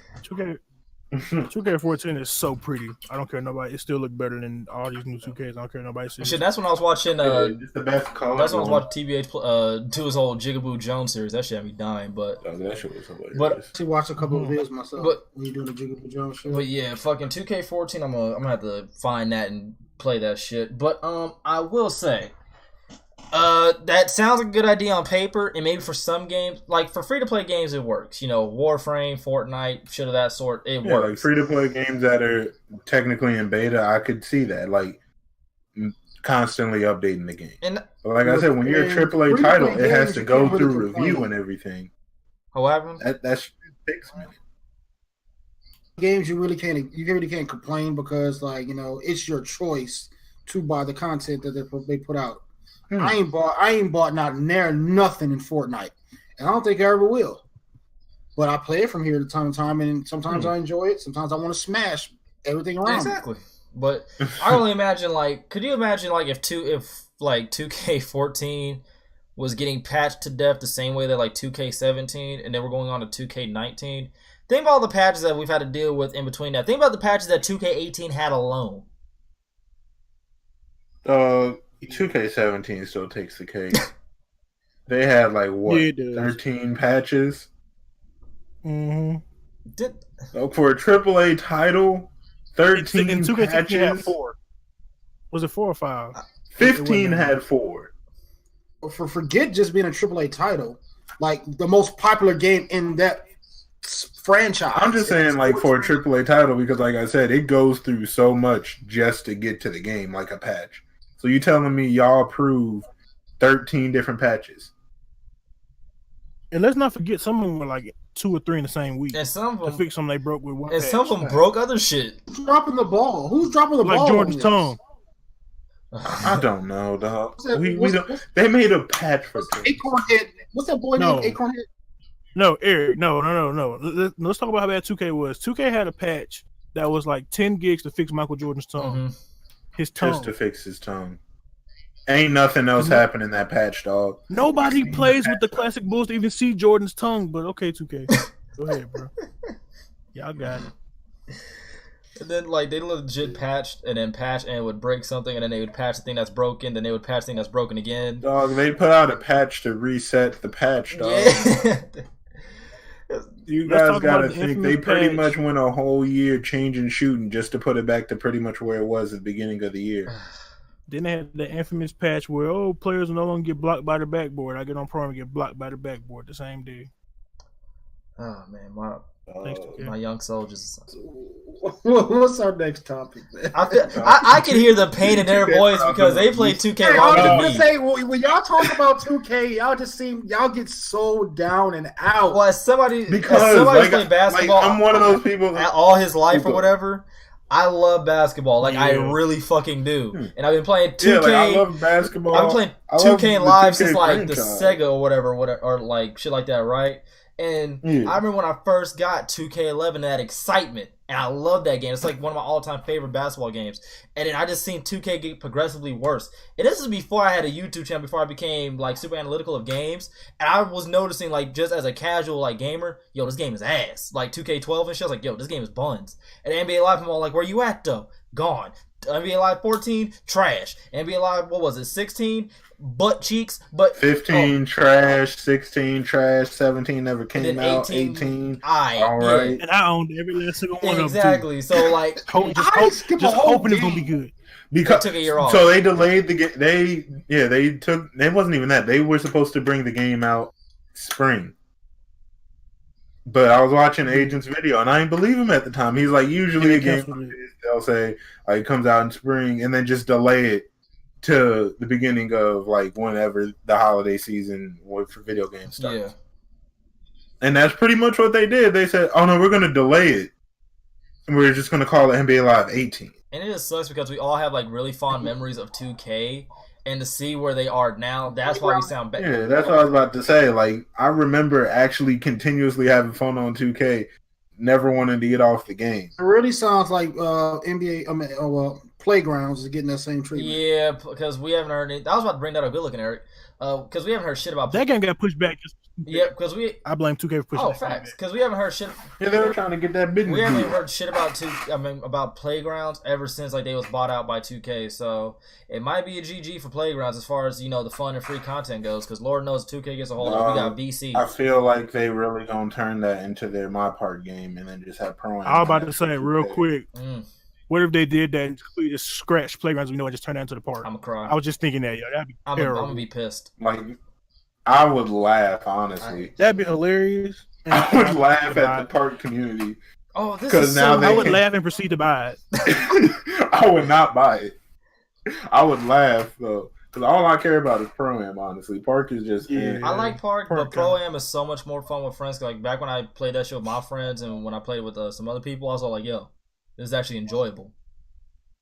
2K14 is so pretty. I don't care nobody. It still look better than all these new 2Ks. I don't care nobody says. Shit, that's when I was watching. It's the best color. That's when I was watching TBH do his whole Jigaboo Jones series. That shit had me dying. But Oh, that shit was hilarious. But To watch a couple of videos myself. But- when you doing the Jigaboo Jones shit. But yeah, fucking 2K14, I'm gonna have to find that and play that shit. But I will say, that sounds like a good idea on paper, and maybe for some games, like for free to play games, it works. You know, Warframe, Fortnite, shit of that sort, it yeah, like works. free to play games that are technically in beta, I could see that. Like constantly updating the game. And But like I said, when you're a AAA free-to-play title, it has games, to you go can't through really review complain. and everything. however, That's 6 minutes. Games you really can't complain because like it's your choice to buy the content that they put out. I ain't bought not near nothing in Fortnite, and I don't think I ever will. But I play it from here to time to time, and sometimes I enjoy it. Sometimes I want to smash everything around. exactly. But I can only imagine, like, could you imagine, like, if 2K14 was getting patched to death the same way that like 2K17, and then we're going on to 2K19? Think about all the patches that we've had to deal with in between that. Think about the patches that 2K18 had alone. 2K17 still takes the cake. They had like what, Yeah, it does. 13 patches? Mm-hmm. For a AAA title, 13 And 2K15 had patches. 4. Was it 4 or 5? 15 had 4. Forget just being a AAA title, like the most popular game in that franchise. I'm just saying, like, for a AAA title, because like I said, it goes through so much just to get to the game, like a patch. So you telling me y'all approved 13 different patches? And let's not forget, some of them were like 2 or 3 in the same week. And some To of them, fix them, they broke with one. and patch. some of them broke other shit. Who's dropping the ball? Who's dropping the like ball? Jordan's on tongue. I don't know, dog. What's that- We what's- don't, what's- they made a patch for this? this. Acornhead. What's that boy No. named Acornhead? No, Eric. No. Let's talk about how bad 2K was. 2K had a patch that was like 10 gigs to fix Michael Jordan's tongue. Mhm. His tongue. Just to fix his tongue. Ain't nothing else happening in that patch, dog. Nobody plays with the classic Bulls to even see Jordan's tongue, but okay, 2K. Go ahead, bro. Y'all got it. And then like they legit patched and then patch and it would break something and then they would patch the thing that's broken, then they would patch the thing that's broken again. Dog, they put out a patch to reset the patch, dog. Yeah. You Let's guys talk gotta about the think they infamous pretty patch. much went a whole year changing shooting just to put it back to pretty much where it was at the beginning of the year. Then they had the infamous patch where players no longer get blocked by the backboard. I get on pro and get blocked by the backboard the same day. Oh man, Thanks to my young soldiers. What's our next topic, man? I can hear the pain in their voice because they played 2K Hey, I longer was than gonna me. say when y'all talk about 2K, y'all get so down and out. Well, as somebody Because who's like, played basketball I'm one of those people. all his life or whatever, I love basketball. Like I Yeah. really fucking do. And I've been playing 2K. Yeah, like, I love basketball. I've been playing I love 2K the live 2K since like the franchise. Sega or whatever, or like shit like that, right? And Yeah. I remember when I first got 2K11, that excitement, and I love that game. It's like one of my all-time favorite basketball games. And then I just seen 2K get progressively worse. And this is before I had a YouTube channel, before I became like super analytical of games. And I was noticing, like, just as a casual like gamer, yo, this game is ass. Like 2K12 and shit, I was like, yo, this game is buns. And NBA Live, I'm all like, where you at though? Gone. NBA Live 14, trash. NBA Live, what was it, 16? Butt cheeks, but 15 trash, 16 trash, 17 never came out, 18 all right. And I owned every last single one exactly. of them. So like, just hoping it's gonna be good. Because took a year off. So they delayed the game. It wasn't even that. They were supposed to bring the game out spring. But I was watching Agent's video, and I didn't believe him at the time. He's like, usually a game like this, they'll say like it comes out in spring, and then just delay it to the beginning of like whenever the holiday season for video games starts. Yeah. And that's pretty much what they did. They said, "Oh no, we're going to delay it, and we're just going to call it NBA Live 18." And it just sucks because we all have like really fond memories of 2K, and to see where they are now, that's why we sound bad. Yeah, that's what I was about to say. Like, I remember actually continuously having fun on 2K, never wanting to get off the game. It really sounds like NBA. Playgrounds is getting that same treatment. Yeah, because we haven't heard any. I was about to bring that up. Good looking, Eric. Because we haven't heard shit about that game. Got pushed back. Yeah, because I blame 2K for pushing. Oh, facts. Because we haven't heard shit. Yeah, they were trying to get that business. We haven't heard shit about Playgrounds ever since like they was bought out by 2K. So it might be a GG for Playgrounds as far as the fun and free content goes. Because Lord knows 2K gets a hold of it. We got VC. I feel like they really gonna turn that into their My Part game and then just have pro. I was about to say real quick. What if they did that and completely just scratch Playgrounds? And just turn that into the park. I'm gonna cry. I was just thinking that. That'd be terrible. I'm gonna be pissed. Like, I would laugh honestly. That'd be hilarious. I would laugh at the park community. Oh, this is now I would laugh and proceed to buy it. I would not buy it. I would laugh though, because all I care about is Pro-Am. Honestly, Park is just. Yeah. I like Park, but Pro-Am is so much more fun with friends. Like back when I played that shit with my friends, and when I played with some other people, I was all like, "Yo, this is actually enjoyable."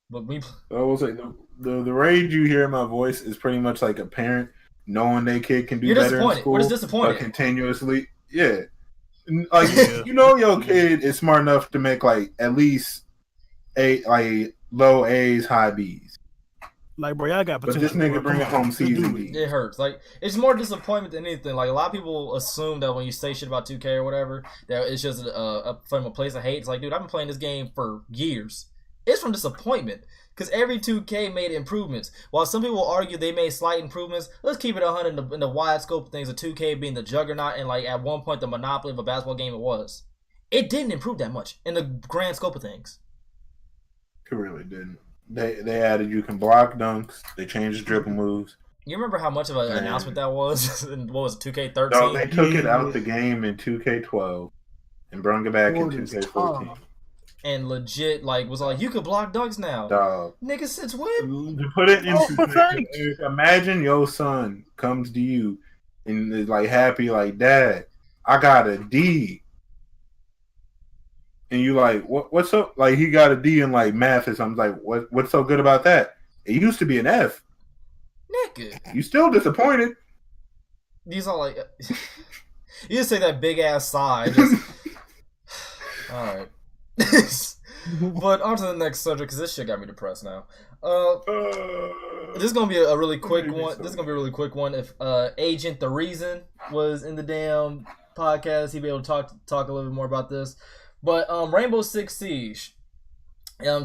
But I will say the rage you hear in my voice is pretty much like a parent knowing their kid can do better in school. We're just disappointed. But continuously, yeah. Like your kid is smart enough to make like at least low A's, high B's. Like, bro, y'all got potential. But this nigga bring it home season B. It hurts. Like, it's more disappointment than anything. Like, a lot of people assume that when you say shit about 2K or whatever, that it's just from a place of hate. It's like, dude, I've been playing this game for years. It's from disappointment. Because every 2K made improvements. While some people argue they made slight improvements, let's keep it 100 in the wide scope of things of 2K being the juggernaut and, like, at one point the monopoly of a basketball game it was. It didn't improve that much in the grand scope of things. It really didn't. They added you can block dunks. They changed dribble moves. You remember how much of an announcement that was? What was it, 2K13? No, they took it out the game in 2K12 and brought it back in 2K14. And legit, like, was like, you could block dunks now. Dog. Nigga, since when? To put it into imagine your son comes to you and is like happy, like, Dad, I got a D. And you like, what's up? Like, he got a D in like math or something. Like, what's so good about that? It used to be an F. Nigga. You still disappointed. These are like, you just say that big ass sigh. Just, all right. But on to the next subject because this shit got me depressed now. This is gonna be a really quick one. This is gonna be a really quick one. If Agent the Reason was in the damn podcast, he'd be able to talk a little bit more about this. But Rainbow Six Siege,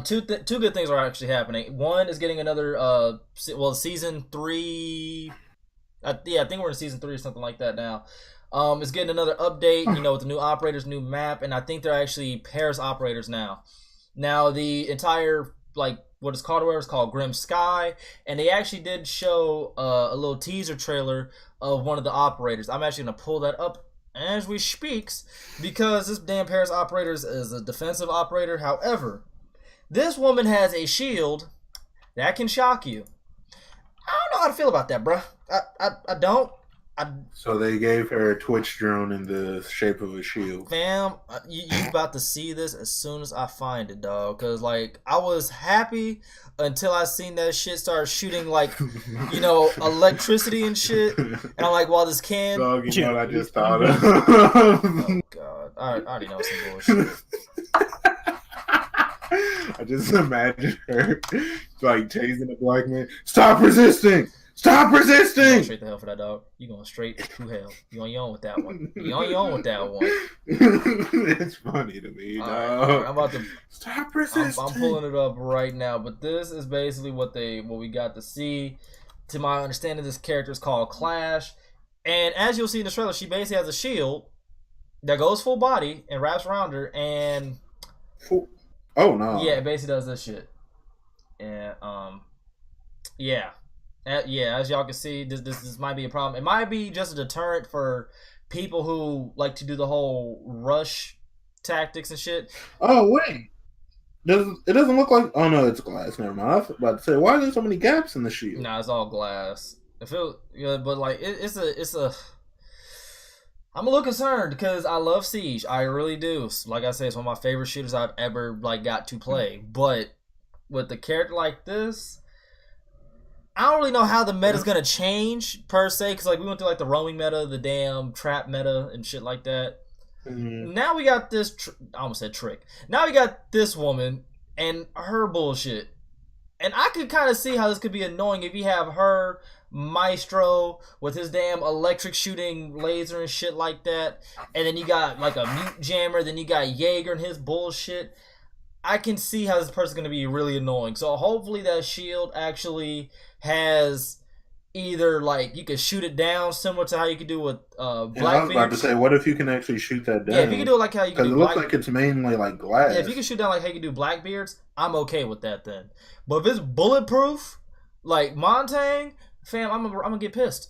two good things are actually happening. One is getting another season 3. I think we're in season 3 or something like that now. It's getting another update, with the new operators, new map, and I think they're actually Paris operators now. Now the entire what is called is called Grim Sky, and they actually did show a little teaser trailer of one of the operators. I'm actually gonna pull that up as we speaks, because this damn Paris operator is a defensive operator. However, this woman has a shield that can shock you. I don't know how to feel about that, bruh. I don't. So they gave her a Twitch drone in the shape of a shield. Fam, you about to see this as soon as I find it, dog. Because, like, I was happy until I seen that shit start shooting, like, electricity and shit. And I'm like, well, this can... Dog, you know what I just thought of? Oh, God. I already know some bullshit. I just imagine her, like, chasing a black man. Stop resisting! Stop You resisting! going straight to hell for that, dog. You going straight to hell. You on your own with that one. You on your own with that one. It's funny to me, dog. All right, I'm about to... Stop resisting! I'm pulling it up right now, but this is basically what we got to see. To my understanding, this character is called Clash, and as you'll see in the trailer, she basically has a shield that goes full body and wraps around her, and oh no, yeah, it basically does this shit, and yeah, as y'all can see, this might be a problem. It might be just a deterrent for people who like to do the whole rush tactics and shit. Oh wait. It doesn't look like... Oh, no, it's glass. Never mind. I was about to say, why are there so many gaps in the shield? Nah, it's all glass. It feels... Yeah, but, like, it's a... I'm a little concerned because I love Siege. I really do. Like I said, it's one of my favorite shooters I've ever, like, got to play. But with a character like this, I don't really know how the meta's going to change, per se. Because, like, we went through, like, the roaming meta, the damn trap meta, and shit like that. Now we got this... I almost said trick. Now we got this woman and her bullshit. And I could kind of see how this could be annoying if you have her, Maestro, with his damn electric shooting laser and shit like that. And then you got like a mute jammer. Then you got Jaeger and his bullshit. I can see how this person's going to be really annoying. So hopefully that shield actually has... Either like you could shoot it down, similar to how you could do with Blackbeard. I was about to say, what if you can actually shoot that down? Yeah, if you can do it like how you can do. Because it looks like it's mainly like glass. Yeah, if you can shoot down like how you can do Blackbeards, I'm okay with that then. But if it's bulletproof, like Montang, fam, I'm gonna get pissed.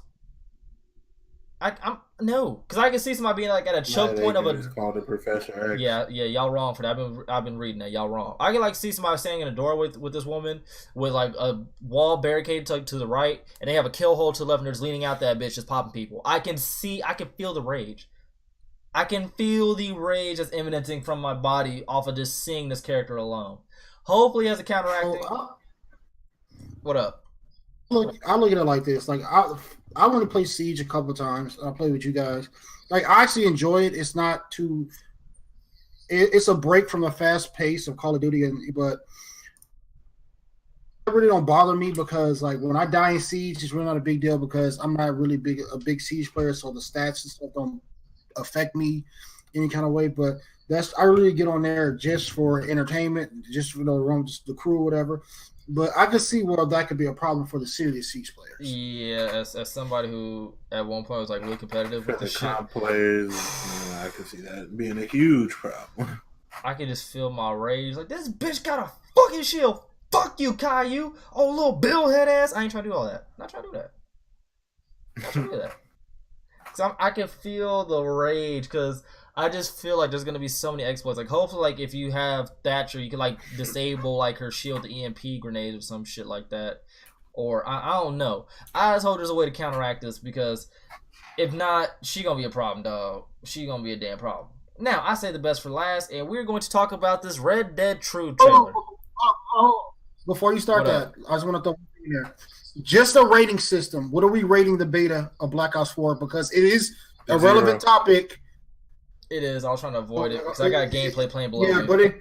I'm no, because I can see somebody being like at a choke point of a. It's called a Professor X. Yeah, y'all wrong for that. I've been reading that. Y'all wrong. I can like see somebody standing in a door with this woman with like a wall barricade to the right, and they have a kill hole to the left, and they're just leaning out that bitch, just popping people. I can feel the rage. I can feel the rage that's emanating from my body off of just seeing this character alone. Hopefully, as a counteracting. What up? I look at it like this. Like I want to play Siege a couple of times. I play with you guys. Like I actually enjoy it. It's not too. It's a break from the fast pace of Call of Duty, but it really don't bother me because like when I die in Siege, it's really not a big deal because I'm not really a big Siege player, so the stats and stuff don't affect me any kind of way. But I really get on there just for entertainment, just for the crew or whatever. But I could see where that could be a problem for the serious Siege players. Yeah, as somebody who at one point was like really competitive For with the the comp players, I could see that being a huge problem. I can just feel my rage. Like, this bitch got a fucking shield. Fuck you, Caillou. Oh, little bill head ass. I ain't trying to do all that. Not trying to do that. Not trying to do that. Cause I can feel the rage because I just feel like there's gonna be so many exploits. Like hopefully, like if you have Thatcher, you can like disable like her shield, the EMP grenade or some shit like that. Or I don't know. I just hope there's a way to counteract this because if not, she gonna be a problem, dog. She gonna be a damn problem. Now I say the best for last, and we're going to talk about this Red Dead True trailer. Before you start that, I just want to throw in there. Just a rating system. What are we rating the beta of Black Ops 4? Because it is a relevant topic. It is. I was trying to avoid it because I got gameplay playing below. Yeah, me. but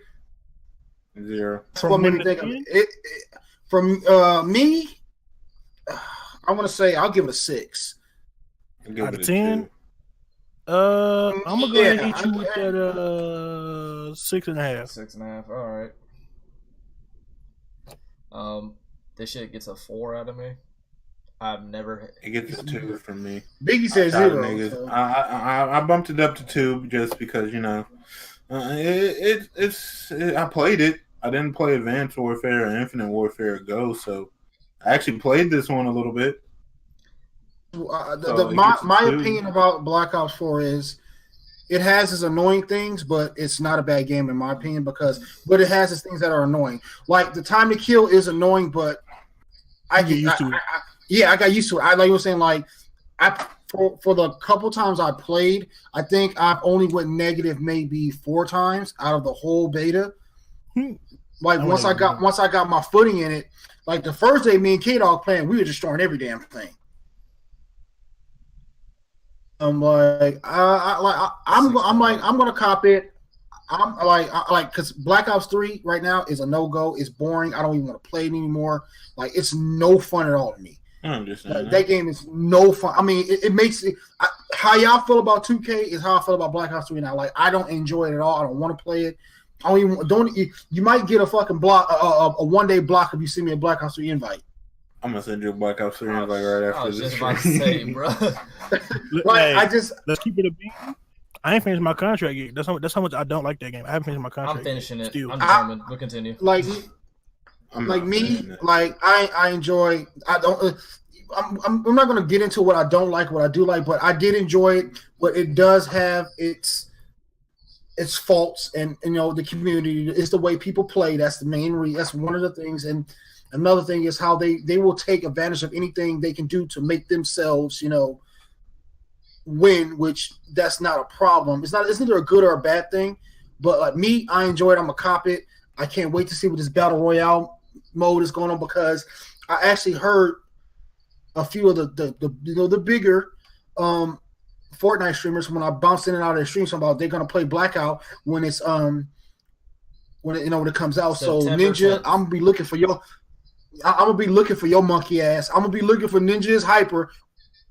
0. That's what made me think of it. From me, I want to say I'll give it a 6. Out of 10? I'm gonna go ahead and hit you with that 6.5. 6.5. All right. This shit gets a 4 out of me. I've never. It gets a 2 from me. Biggie says 0. So. I bumped it up to 2 just because I played it. I didn't play Advanced Warfare or Infinite Warfare Go, so I actually played this one a little bit. My opinion about Black Ops 4 is it has its annoying things, but it's not a bad game in my opinion but it has its things that are annoying. Like the time to kill is annoying, but I get used to it. I got used to it. I like you were saying, like for the couple times I played, I think I've only went negative maybe 4 times out of the whole beta. Like once I got my footing in it, like the first day me and K-Dog playing, we were destroying every damn thing. I'm like, I'm gonna cop it. I'm like, because Black Ops 3 right now is a no-go. It's boring. I don't even want to play it anymore. Like, it's no fun at all to me. I understand. That game is no fun. I mean, it makes it. How y'all feel about 2K is how I feel about Black Ops 3 now. Like, I don't enjoy it at all. I don't want to play it. I don't even. You might get a fucking block, a one-day block if you send me a Black Ops 3 invite. I'm gonna send you a Black Ops 3 invite right after this. I was just about to say, bro. Like, hey, let's keep it a beat. I ain't finished my contract yet. That's how much I don't like that game. I haven't finished my contract. I'm finishing it. Still. I'm determined. We'll continue. Like I enjoy. I'm not gonna get into what I don't like, what I do like, but I did enjoy it. But it does have its faults, and you know the community is the way people play. That's the main reason. That's one of the things. And another thing is how they will take advantage of anything they can do to make themselves, you know, win, which that's not a problem. It's neither a good or a bad thing, but like me, I enjoy it. I'm gonna cop it. I can't wait to see what this battle royale mode is going on, because I actually heard a few of the bigger Fortnite streamers, when I bounced in and out of their streams, about they're gonna play Blackout when it's when it comes out. So Ninja, I'm gonna be looking for your monkey ass. I'm gonna be looking for Ninja's hyper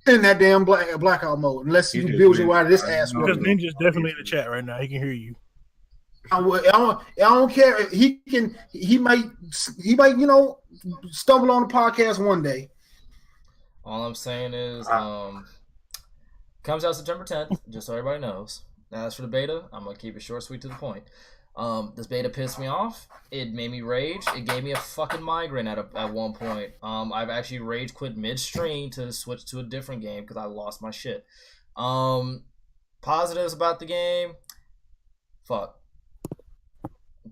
in that damn blackout mode, unless you build your way out of this ass. Because Ninja's definitely in the chat right now. He can hear you. I don't care. He might you know stumble on the podcast one day. All I'm saying is, comes out September 10th, just so everybody knows. As for the beta, I'm gonna keep it short, sweet, to the point. This beta pissed me off. It made me rage. It gave me a fucking migraine at one point. I've actually rage quit mid-stream to switch to a different game because I lost my shit. Positives about the game? Fuck.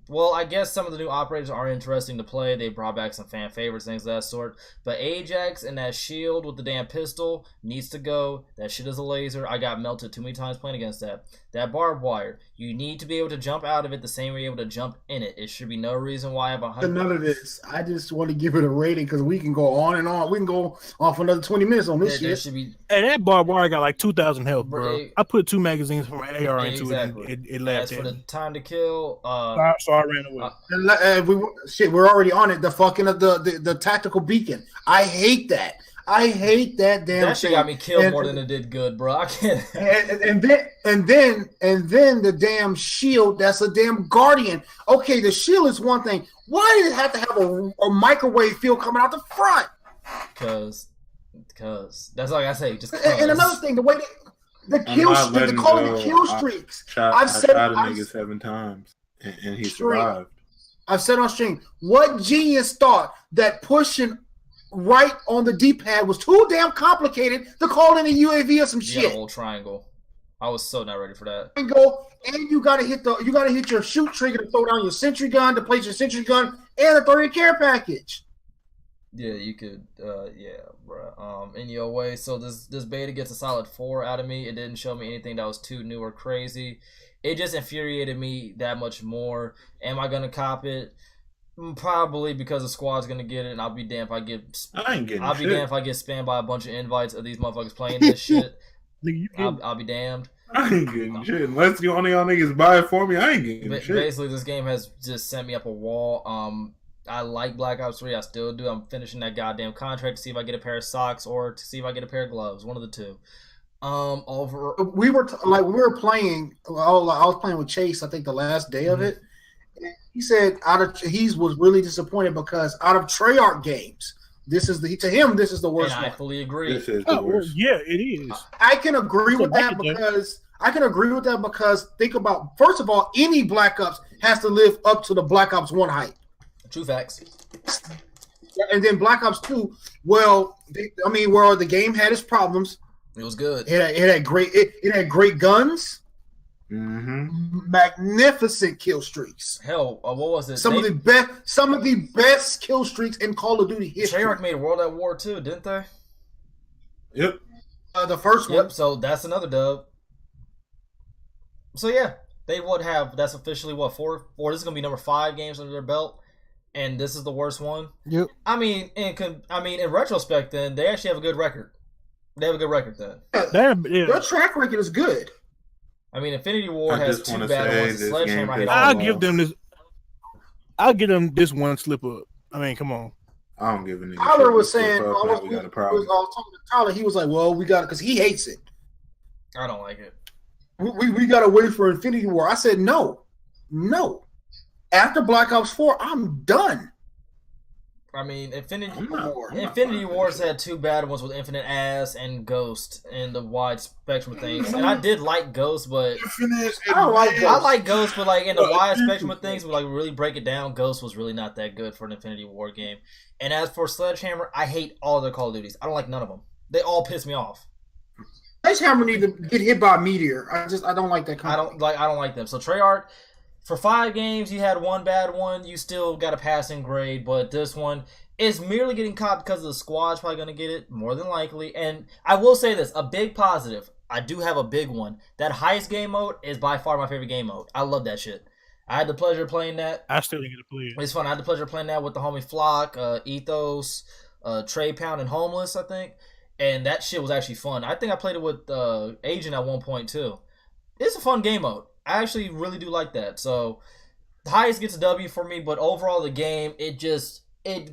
Well, I guess some of the new operators are interesting to play. They brought back some fan favorites, things of that sort. But Ajax and that shield with the damn pistol needs to go. That shit is a laser. I got melted too many times playing against that. That barbed wire. You need to be able to jump out of it the same way you're able to jump in it. It should be no reason why I have 100. None of this. I just want to give it a rating because we can go on and on. We can go on for another 20 minutes on this shit. Should be... Hey, that barbed wire got like 2,000 health, bro. I put 2 magazines from my AR into it. And it laughed at me. As for the time to kill, so I ran away. We're already on it. The fucking the tactical beacon. I hate that. I hate that damn. That shit got me killed more than it did good, bro. I can't. And then the damn shield. That's a damn guardian. Okay, the shield is one thing. Why did it have to have a microwave field coming out the front? Because that's like I say. Just and another thing, the way they kill streaks. I've shot a nigga 7 times and he survived. I've said on stream, what genius thought that pushing right on the D-pad was too damn complicated to call in a UAV or some shit? Yeah, the whole triangle. I was so not ready for that. And you gotta hit your shoot trigger to throw down your sentry gun, to place your sentry gun, and to throw your care package. Yeah, you could. Yeah, bro. In your way. So this beta gets a solid 4 out of me. It didn't show me anything that was too new or crazy. It just infuriated me that much more. Am I gonna cop it? Probably, because the squad's gonna get it, and I'll be damned if I get. I'll be damned if I get spammed by a bunch of invites of these motherfuckers playing this shit. I'll be damned. I ain't getting shit unless you only y'all niggas buy it for me. I ain't getting shit. Basically, this game has just sent me up a wall. I like Black Ops 3. I still do. I'm finishing that goddamn contract to see if I get a pair of socks or to see if I get a pair of gloves. One of the two. We were playing. I was playing with Chase. I think the last day of it. He said he was really disappointed because out of Treyarch games, this is the worst. And I fully agree. This is the worst. Yeah, it is. I can agree with that because think about, first of all, any Black Ops has to live up to the Black Ops 1 hype. True facts. And then Black Ops 2, where the game had its problems. It was good. It had great guns. Mm-hmm. Magnificent kill streaks. Hell, what was it? Some of the best kill streaks in Call of Duty history. Treyarch made World at War too, didn't they? Yep. The first one. Yep. So that's another dub. So yeah, they would have. That's officially what 4. This is gonna be number 5 games under their belt, and this is the worst one. Yep. I mean, in retrospect, then they actually have a good record. They have a good record then. Their track record is good. I mean, Infinity Ward has 2 bad ones. Sledgehammer. I'll give them this. I'll give them this one slip up. I mean, come on. I don't give a nigga. Tyler was saying, we got a problem. I was talking to Tyler. He was like, "Well, we got it because he hates it. I don't like it. We got to wait for Infinity War." I said, "No. After Black Ops 4, I'm done." I mean, Infinity Wars had 2 bad ones with Infinite Ass and Ghost and the wide spectrum of things. And I did like Ghost, but I like Ghost, but like in the wide spectrum of things, but like really break it down, Ghost was really not that good for an Infinity War game. And as for Sledgehammer, I hate all their Call of Duties. I don't like none of them. They all piss me off. Sledgehammer need to get hit by a meteor. I don't like that kind I don't like them. So Treyarch, for 5 games, you had 1 bad one. You still got a passing grade, but this one is merely getting caught because of the squad's probably going to get it, more than likely. And I will say this, a big positive. I do have a big one. That heist game mode is by far my favorite game mode. I love that shit. I had the pleasure of playing that. I still didn't get to play it. It's fun. I had the pleasure of playing that with the homie Flock, Ethos, Trey Pound, and Homeless, I think. And that shit was actually fun. I think I played it with Agent at one point, too. It's a fun game mode. I actually really do like that. So, the highest gets a W for me, but overall the game, it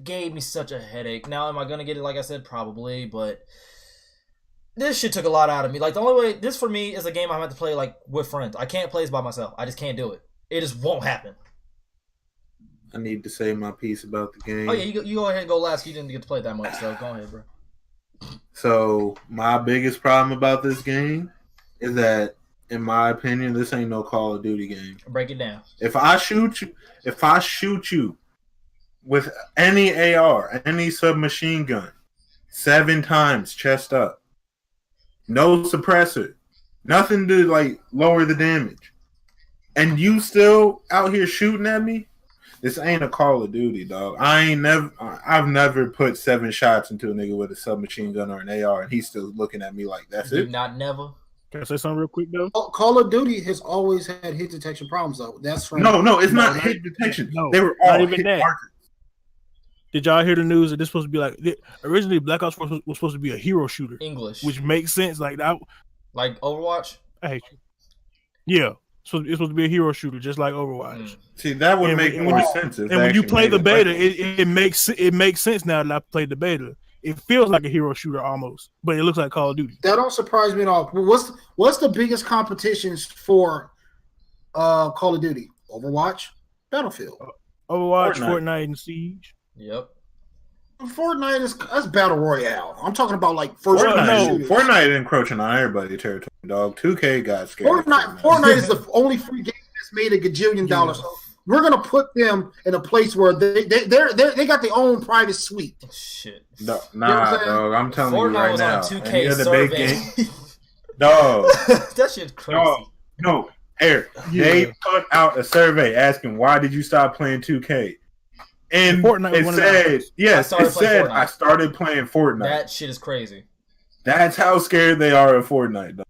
gave me such a headache. Now, am I going to get it, like I said? Probably, but this shit took a lot out of me. Like, the only way, this for me is a game I have to play, like, with friends. I can't play this by myself. I just can't do it. It just won't happen. I need to say my piece about the game. Oh, yeah, you go ahead and go last. You didn't get to play it that much, so go ahead, bro. So, my biggest problem about this game is that, in my opinion, this ain't no Call of Duty game. Break it down. If I shoot you with any AR, any submachine gun, 7 times chest up, no suppressor, nothing to like lower the damage, and you still out here shooting at me, this ain't a Call of Duty, dog. I've never put 7 shots into a nigga with a submachine gun or an AR, and he's still looking at me like that's it. Not never. Can I say something real quick though? Call of Duty has always had hit detection problems though. That's from it's not hit detection. No, they were all not even hit that. markers. Did y'all hear the news that this supposed to be like originally Black Ops 4 was supposed to be a hero shooter? English, which makes sense. Like that, like Overwatch. I hate you. Yeah, so it's supposed to be a hero shooter, just like Overwatch. See, that would make more sense. And when you play the beta, it makes sense now that I played the beta. It feels like a hero shooter almost, but it looks like Call of Duty. That don't surprise me at all. What's the biggest competitions for Call of Duty? Overwatch, Battlefield, Overwatch, Fortnite, and Siege. Yep. Fortnite that's battle royale. I'm talking about like first. Fortnite is encroaching on everybody's territory, dog. 2K got scared. Fortnite is the only free game that's made $1 gajillion. So we're gonna put them in a place where they got their own private suite. Shit. No, dog. I'm telling Fortnite you right was now. On 2K survey. Dog. That shit's crazy. No, Eric. Yeah. They put out a survey asking why did you stop playing 2K. And it said, I started playing Fortnite. That shit is crazy. That's how scared they are of Fortnite, though.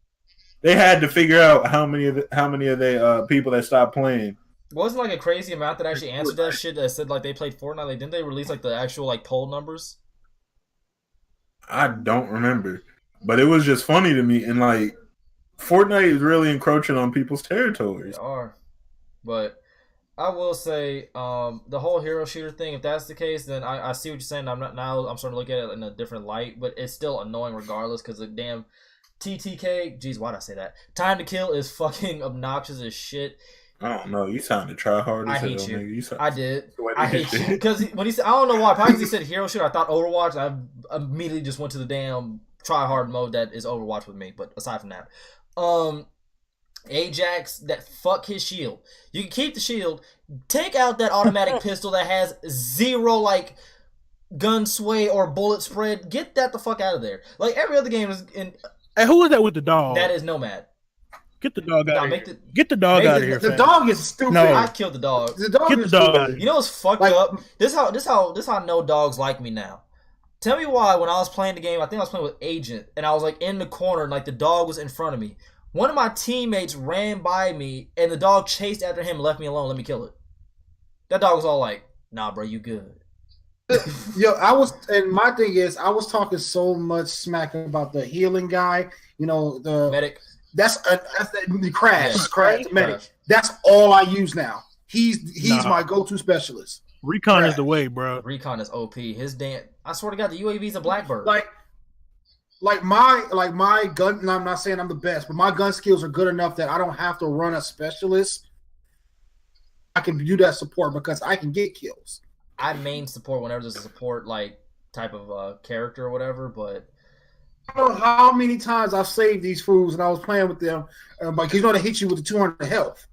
They had to figure out how many of the people that stopped playing. Wasn't like a crazy amount that actually answered that shit that said like they played Fortnite. Like, didn't they release like the actual like poll numbers? I don't remember, but it was just funny to me. And like, Fortnite is really encroaching on people's territories. They are, but I will say the whole hero shooter thing. If that's the case, then I see what you're saying. I'm starting to look at it in a different light, but it's still annoying regardless because the damn TTK. Jeez, why'd I say that? Time to Kill is fucking obnoxious as shit. I don't know. You sounded try hard as I hell, hate you. Nigga. I did. I hate you because when he said, I don't know why. Probably because he said hero shooter. I thought Overwatch. I immediately just went to the damn try hard mode that is Overwatch with me. But aside from that, Ajax, that fuck his shield. You can keep the shield. Take out that automatic pistol that has 0 like gun sway or bullet spread. Get that the fuck out of there. Like every other game is in. Hey, who is that with the dog? That is Nomad. Get the dog out of here. Get the dog out of here. The dog is stupid. No. I killed the dog. The dog Get the dog out of here. You know what's fucked up? This how I know dogs like me now. Tell me why when I was playing the game, I think I was playing with Agent, and I was like in the corner, and like the dog was in front of me. One of my teammates ran by me, and the dog chased after him and left me alone. Let me kill it. That dog was all like, "Nah, bro, you good." Yo, and my thing is, I was talking so much smack about the healing guy. You know, the Medic. That's the Crash, Yeah. Crash, the medic. Crash. That's all I use now. He's my go-to specialist. Recon is the way, bro. Recon is OP. His damn. I swear to God, the UAV's a Blackbird. Like my gun. And I'm not saying I'm the best, but my gun skills are good enough that I don't have to run a specialist. I can do that support because I can get kills. I main support whenever there's a support like type of character or whatever, but I don't know how many times I've saved these fools and I was playing with them, because you know they hit you with the 200 health.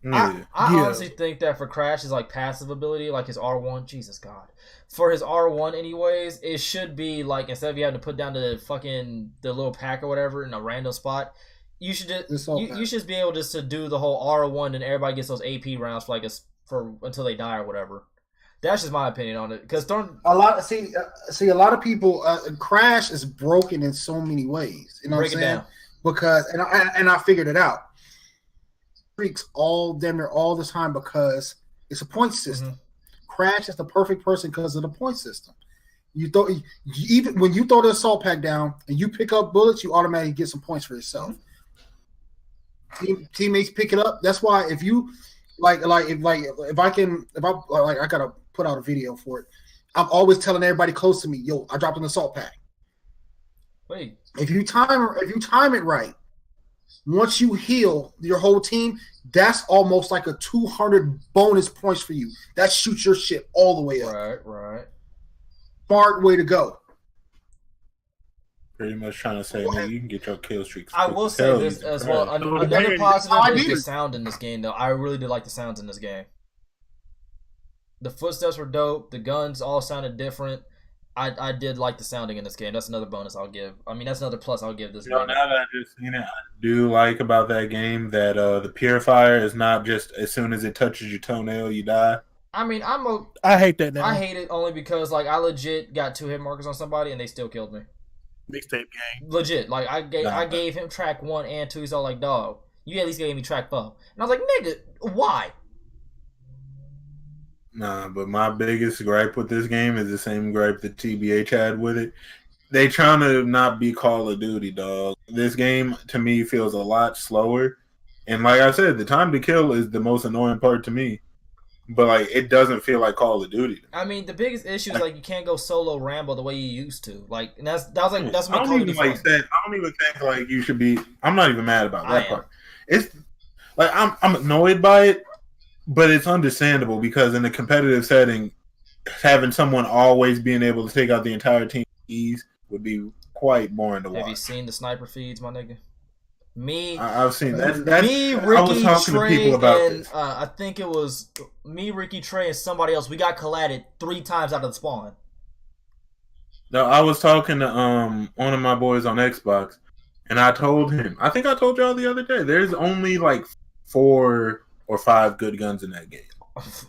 I honestly think that for Crash, his like passive ability, like his R1, Jesus God, for his R1 anyways, it should be like instead of you having to put down the little pack or whatever in a random spot, you should just you should be able just to do the whole R1 and everybody gets those AP rounds for until they die or whatever. That's just my opinion on it. Because a lot of people, Crash is broken in so many ways. You know what I'm saying? Down. Because and I figured it out. Freaks damn near all the time because it's a point system. Mm-hmm. Crash is the perfect person because of the point system. Even when you throw the assault pack down and you pick up bullets, you automatically get some points for yourself. Teammates pick it up. That's why if you if I gotta put out a video for it. I'm always telling everybody close to me, yo, I dropped an assault pack. Wait. If you time it right, once you heal your whole team, that's almost like a 200 bonus points for you. That shoots your shit all the way up. Right. Smart way to go. Pretty much trying to say, man, you can get your kill streaks. I will say this as well. Another positive is the sound in this game, though. I really did like the sounds in this game. The footsteps were dope. The guns all sounded different. I did like the sounding in this game. That's another bonus I'll give. I mean, that's another plus I'll give this game. Now that I just seen it, I do like about that game that the purifier is not just as soon as it touches your toenail, you die. I mean, I hate that now. I hate it only because like I legit got 2 hit markers on somebody and they still killed me. Mixtape game. Legit, like I gave him track 1 and 2. He's all like, dog, you at least gave me track 4. And I was like, nigga, why? Nah, but my biggest gripe with this game is the same gripe that TBH had with it. They trying to not be Call of Duty, dog. This game, to me, feels a lot slower. And like I said, the time to kill is the most annoying part to me. But like, it doesn't feel like Call of Duty. I mean, the biggest issue is like you can't go solo Rambo the way you used to. Like, and that's what I don't even think like you should be. I'm not even mad about that part. It's like I'm annoyed by it. But it's understandable because in a competitive setting, having someone always being able to take out the entire team ease would be quite boring to watch. Have you seen the sniper feeds, my nigga? I've seen that. Me, Ricky, I was talking Trey, to people about and this. I think it was me, Ricky, Trey, and somebody else. We got collided 3 times out of the spawn. No, I was talking to one of my boys on Xbox, and I told him. I think I told y'all the other day. There's only like 4 or 5 good guns in that game.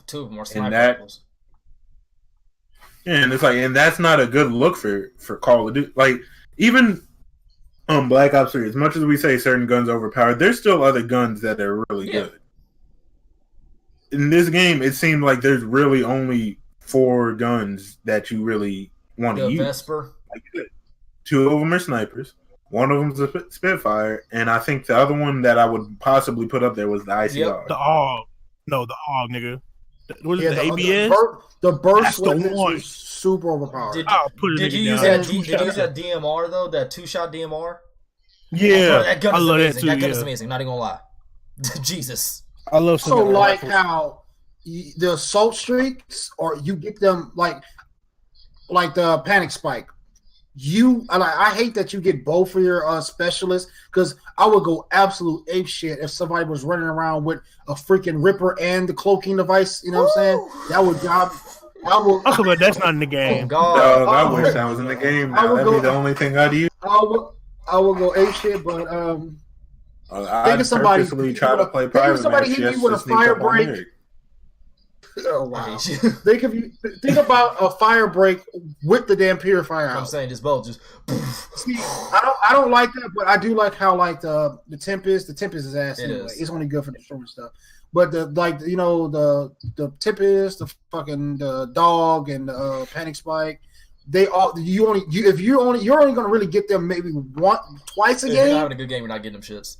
2 of them are sniper rifles. Yeah, and it's like, and that's not a good look for Call of Duty. Like, even Black Ops 3, as much as we say certain guns overpowered, there's still other guns that are really good. In this game, it seemed like there's really only 4 guns that you really want to use. Vesper. Like, 2 of them are snipers. 1 of them's a Spitfire, and I think the other one that I would possibly put up there was the ICR. Yep. The AUG. No, the AUG, nigga. What is the ABS? The burst weapons was super overpowered. Did you use that DMR though? That 2-shot DMR? Yeah, bro, that gun is love amazing. that too. That gun is amazing. Not even gonna lie. Jesus. I love so like how the assault streaks, or you get them like the panic spike. I hate that you get both for your specialists, because I would go absolute ape shit if somebody was running around with a freaking Ripper and the cloaking device. You know what I'm saying? That would job. But that's not in the game. Oh, God. Dog, I wish that was in the game. Now. That'd be the only thing I'd use. I would go ape shit, but I'd purposely try to play private somebody match hit just you with to a sneak fire up on break. Eric. Oh I wow! hate you. Think about a fire break with the damn purifier out. I'm saying just both just. See, I don't like that, but I do like how like the Tempest is ass It anyway. is. It's only good for destroying stuff. But the Tempest, the fucking the dog and the Panic Spike, you're only gonna really get them maybe twice a If you're not game. having a good game, you're not getting them shits.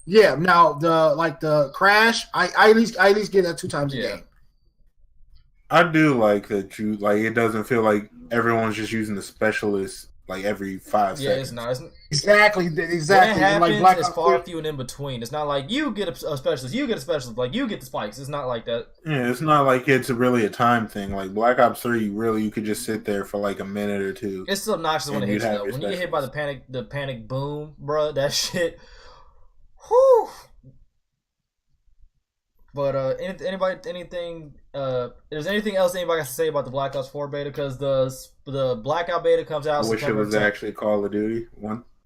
Yeah. Now the Crash, I at least get that 2 times a game. I do like that it doesn't feel like everyone's just using the specialist like every 5 seconds. Yeah, it's not. Exactly. When it happens, like it's far few and in between. It's not like you get a specialist, you get a specialist, like you get the spikes. It's not like that. Yeah, it's not like it's really a time thing. Like Black Ops 3, you could just sit there for like a minute or two. It's still obnoxious when it hits you though. When you get hit by the panic boom, bro, that shit. Whew. But is there anything else anybody has to say about the Black Ops 4 beta? Because the Blackout beta comes out. I wish it was 10th. actually Call of Duty.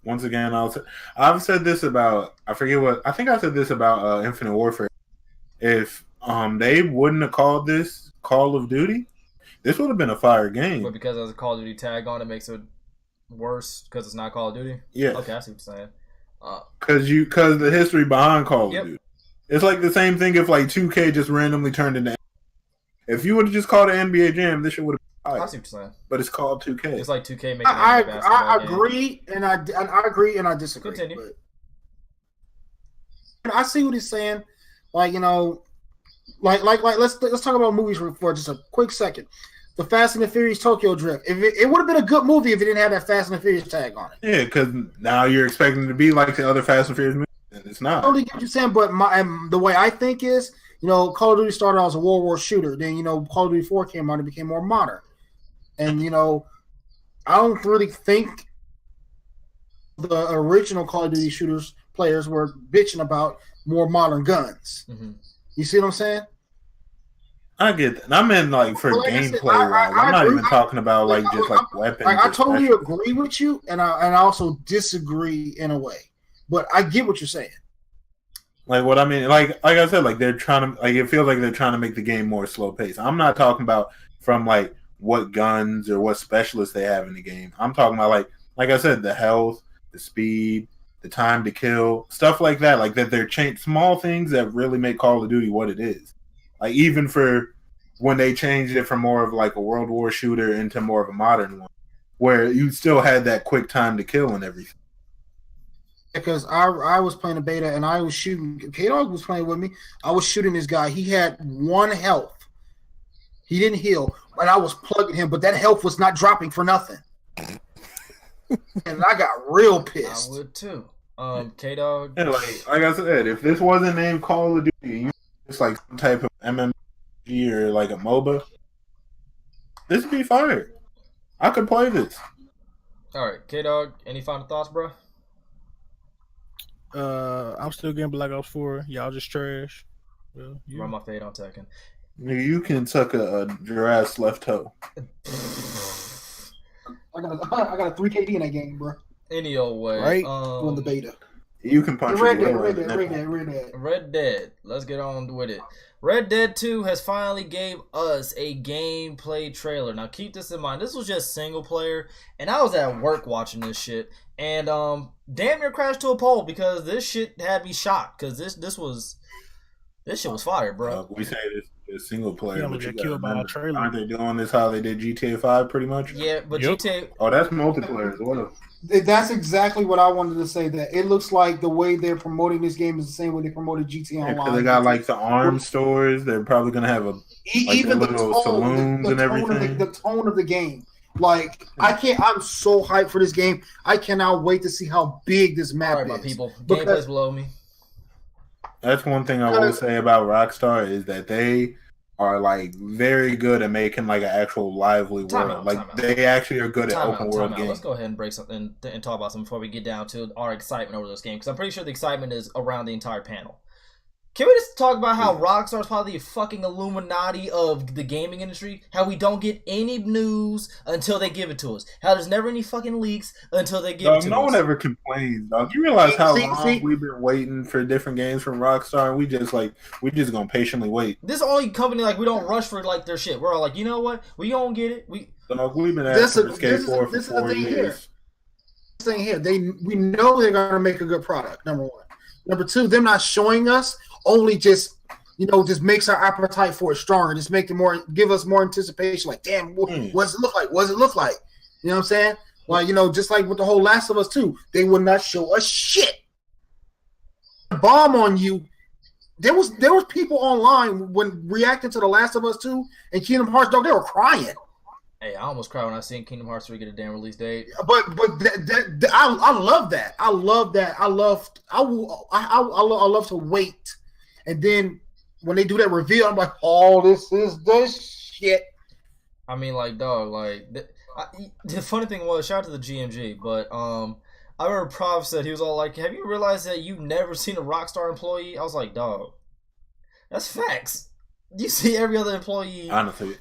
Once again, I've said this about I think I said this about Infinite Warfare. If they wouldn't have called this Call of Duty, this would have been a fire game. But because there's a Call of Duty tag on it, makes it worse because it's not Call of Duty. Yeah. Okay, I see what you're saying. Because the history behind Call Yep. of Duty. It's like the same thing if like 2K just randomly turned into. If you would have just called it NBA Jam, this shit would have been I see what you're saying. But it's called 2K. It's like 2K making. I agree and I agree and I disagree. Continue. But I see what he's saying. Like let's talk about movies for just a quick second. The Fast and the Furious Tokyo Drift. If it would have been a good movie if it didn't have that Fast and the Furious tag on it. Yeah, because now you're expecting it to be like the other Fast and Furious movies, and it's not. I totally get what you're saying, but the way I think is, Call of Duty started out as a World War shooter. Then, Call of Duty 4 came out and became more modern. And, I don't really think the original Call of Duty shooters players were bitching about more modern guns. Mm-hmm. You see what I'm saying? I get that. I meant like for gameplay wise. I'm not even talking about like just like weapons. I totally agree with you, and I also disagree in a way. But I get what you're saying. Like what I mean, like I said, like they're trying to it feels like they're trying to make the game more slow paced. I'm not talking about from like what guns or what specialists they have in the game. I'm talking about like I said, the health, the speed, the time to kill, stuff like that. Like that they're small things that really make Call of Duty what it is. Like even for when they changed it from more of like a World War shooter into more of a modern one, where you still had that quick time to kill and everything. Because I was playing a beta and I was shooting. K-Dog was playing with me. I was shooting this guy. He had 1 health. He didn't heal, but I was plugging him. But that health was not dropping for nothing. And I got real pissed. I would too. K-Dog. And like I said, if this wasn't named Call of Duty, it's like some type of MMG or like a MOBA, this would be fire. I could play this. All right, K-Dog. Any final thoughts, bro? I'm still getting Black Ops 4. Y'all just trash. Well, Run my fade on Tekken. You can suck a giraffe's left toe. I got a 3 KD in that game, bro. Any old way. Right? Doing the beta. You can punch Red it. Dead. Red Dead. Let's get on with it. Red Dead 2 has finally gave us a gameplay trailer. Now keep this in mind. This was just single player, and I was at work watching this shit, and damn near crashed to a pole because this shit had me shocked because this shit was fire, bro. We say this is single player, but you get killed by a trailer. aren't they doing this how they did GTA 5 pretty much? Yeah, but Yep. GTA. Oh, that's multiplayer as well. That's exactly what I wanted to say. That it looks like the way they're promoting this game is the same way they promoted GTA Yeah, Online. they got like the arms stores. They're probably gonna have even the little tone, saloons and tone everything. the tone of the game. Like I'm so hyped for this game. I cannot wait to see how big this map All right, is. my people. Because- Gameplay's below me. That's one thing I will say about Rockstar is that they are like very good at making like an actual lively world. Time out. They actually are good at Time open out. world Let's games. go ahead and break something and talk about something before we get down to our excitement over this game because I'm pretty sure the excitement is around the entire panel. Can we just talk about how Rockstar is probably the fucking Illuminati of the gaming industry? How we don't get any news until they give it to us. How there's never any fucking leaks until they give it to us. No one ever complains, dog. You realize how long we've been waiting for different games from Rockstar, and we just gonna patiently wait. This only company we don't rush for their shit. We're all like, you know what? We gonna get it. We've been asking for Skate 4 for 4 years. This thing here, we know they're gonna make a good product. Number one. Number two, them not showing us only just makes our appetite for it stronger. Just give us more anticipation. Like, damn, what's it look like? What's it look like? You know what I'm saying? Like, just like with the whole Last of Us 2, they would not show us shit. Bomb on you. There was people online when reacting to the Last of Us 2 and Kingdom Hearts, dog, they were crying. Hey, I almost cried when I seen Kingdom Hearts 3 get a damn release date. But I love that. I love that. I love to wait. And then when they do that reveal, I'm like, oh, this is the shit. I mean, the funny thing was, shout out to the GMG, but I remember Prof said, he was all like, have you realized that you've never seen a Rockstar employee? I was like, dog, that's facts. You see every other employee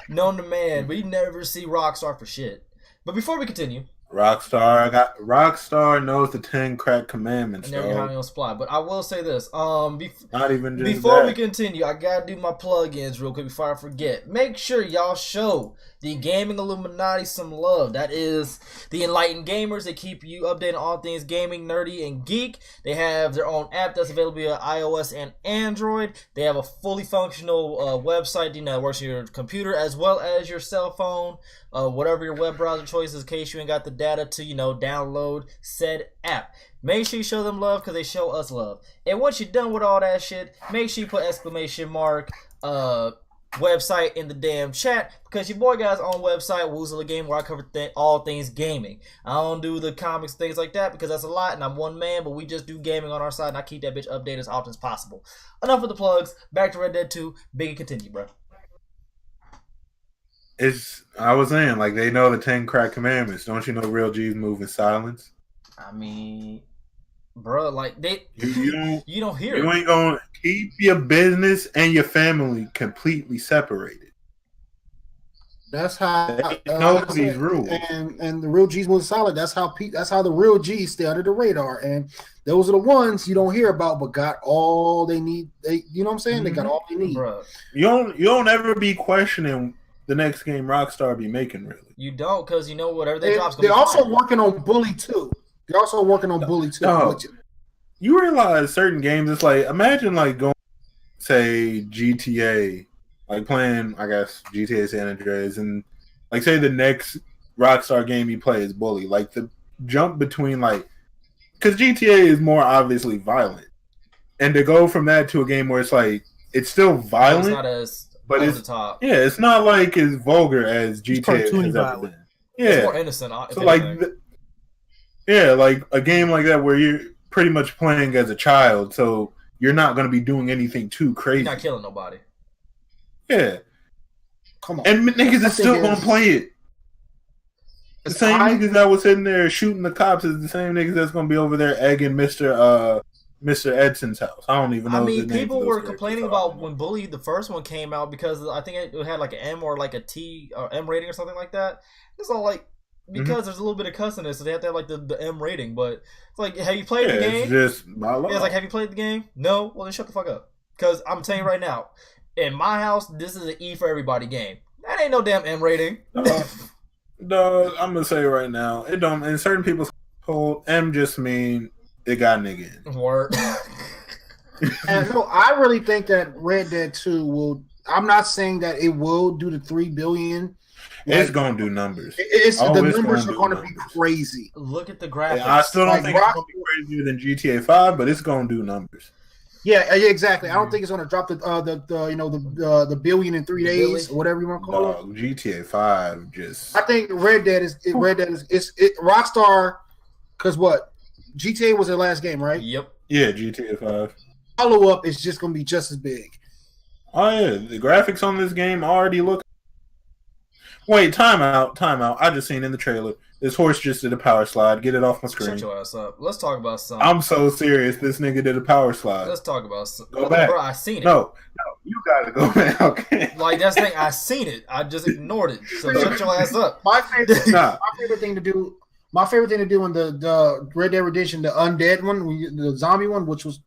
known to man, but you never see Rockstar for shit. But before we continue, Rockstar knows the 10 crack commandments. And never on supply. But I will say this. Not even just before we continue, I gotta do my plugins real quick before I forget. Make sure y'all show the Gaming Illuminati some love. That is the Enlightened Gamers. They keep you updated on all things gaming, nerdy, and geek. They have their own app that's available via iOS and Android. They have a fully functional website that works on your computer as well as your cell phone. Whatever your web browser choice is, in case you ain't got the data to, download said app. Make sure you show them love because they show us love. And once you're done with all that shit, make sure you put exclamation mark website in the damn chat, because your boy got his own website, Woozilla Game, where I cover all things gaming. I don't do the comics, things like that, because that's a lot, and I'm one man, but we just do gaming on our side, and I keep that bitch updated as often as possible. Enough with the plugs. Back to Red Dead 2. Biggie, continue, bro. I was saying, they know the 10 crack commandments. Don't you know real G's move in silence? I mean, bro, you don't hear it. You ain't gonna keep your business and your family completely separated. That's how they know these rules. And the real G's move in silence. That's how the real G's stay under the radar. And those are the ones you don't hear about, but got all they need. You know what I'm saying? Mm-hmm. They got all they need. Bro. You don't ever be questioning the next game Rockstar be making, really. You don't, because whatever they drop. They're also working on Bully 2. They're also working on Bully 2. No. You realize certain games, it's imagine going, say, GTA, playing, I guess, GTA San Andreas, and say the next Rockstar game you play is Bully. The jump between because GTA is more obviously violent. And to go from that to a game where it's still violent. It's not as but over the top. Yeah, it's not as vulgar as GTA has ever been. Yeah. It's more innocent. So a game like that where you're pretty much playing as a child, so you're not going to be doing anything too crazy. You're not killing nobody. Yeah. Come on. And niggas is still going to play it. The same niggas that was sitting there shooting the cops is the same niggas that's going to be over there egging Mr. Edson's house. I don't even know. I mean, people were complaining about when Bully, the first one, came out because I think it had an M or a T or M rating or something like that. It's all because there's a little bit of cussing in it, so they have to have the M rating. But it's have you played the game? It's just my law. Yeah, it's have you played the game? No? Well, then shut the fuck up. Because I'm telling you right now, in my house, this is an E for everybody game. That ain't no damn M rating. Dog, I'm gonna say right now, it don't. In certain people's whole M just mean it got nigga in. Word. And no, I really think that Red Dead 2 will. I'm not saying that it will do the $3 billion. It's gonna do numbers. The numbers are gonna be crazy. Look at the graphics. I still don't think it's gonna be crazier than GTA 5, but it's gonna do numbers. Yeah, exactly. I don't think it's gonna drop the billion in 3 days or whatever you want to call it. GTA 5 just. I think Red Dead is Rockstar, because what GTA was their last game, right? Yep. Yeah, GTA 5. Follow up is just gonna be just as big. Oh yeah, the graphics on this game already look. Wait, time out. I just seen in the trailer This horse just did a power slide. Get it off my screen. Shut your ass up. Let's talk about something. I'm so serious. This nigga did a power slide. Let's talk about something. Go back. Bro, I seen it. No, you gotta go back. Okay. Like, that's the thing. I seen it. I just ignored it. So shut your ass up. My favorite thing to do. My favorite thing to do in the Red Dead Redemption, the undead one, the zombie one, which was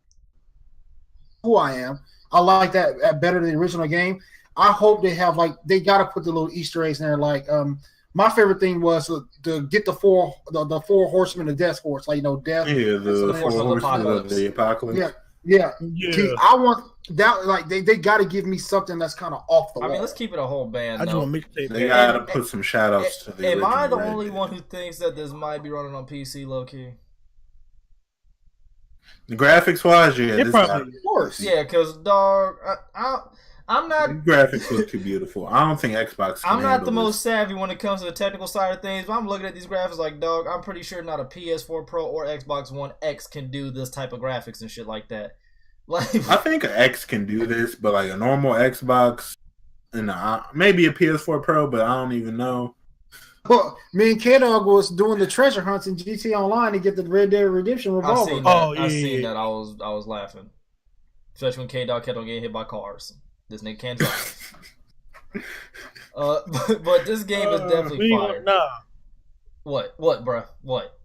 who I am. I like that better than the original game. I hope they have they gotta put the little Easter eggs in there. My favorite thing was to get the four horsemen of death horse, death. Yeah, the four horsemen of the apocalypse. Yeah. See, I want that. They got to give me something that's kind of off the wall. I mean, let's keep it a whole band. I just want mixtape. They gotta put some shout outs to the Am I the Red only Dead. one who thinks that this might be running on PC low key? The graphics wise, yeah, this of course. Yeah, because dog, I'm not. the graphics look too beautiful. I don't think Xbox. I'm not the most savvy when it comes to the technical side of things, but I'm looking at these graphics like, dog, I'm pretty sure not a PS4 Pro or Xbox One X can do this type of graphics and shit like that. Like, I think an X can do this, but like a normal Xbox and maybe a PS4 Pro, but I don't even know. Well, me and K-Dog was doing the treasure hunts in GTA Online to get the Red Dead Redemption revolver. I seen that. I seen that. I was laughing, especially when K-Dog kept on getting hit by cars. This nigga can't drive. But this game is definitely fire. Nah. What, bruh? What?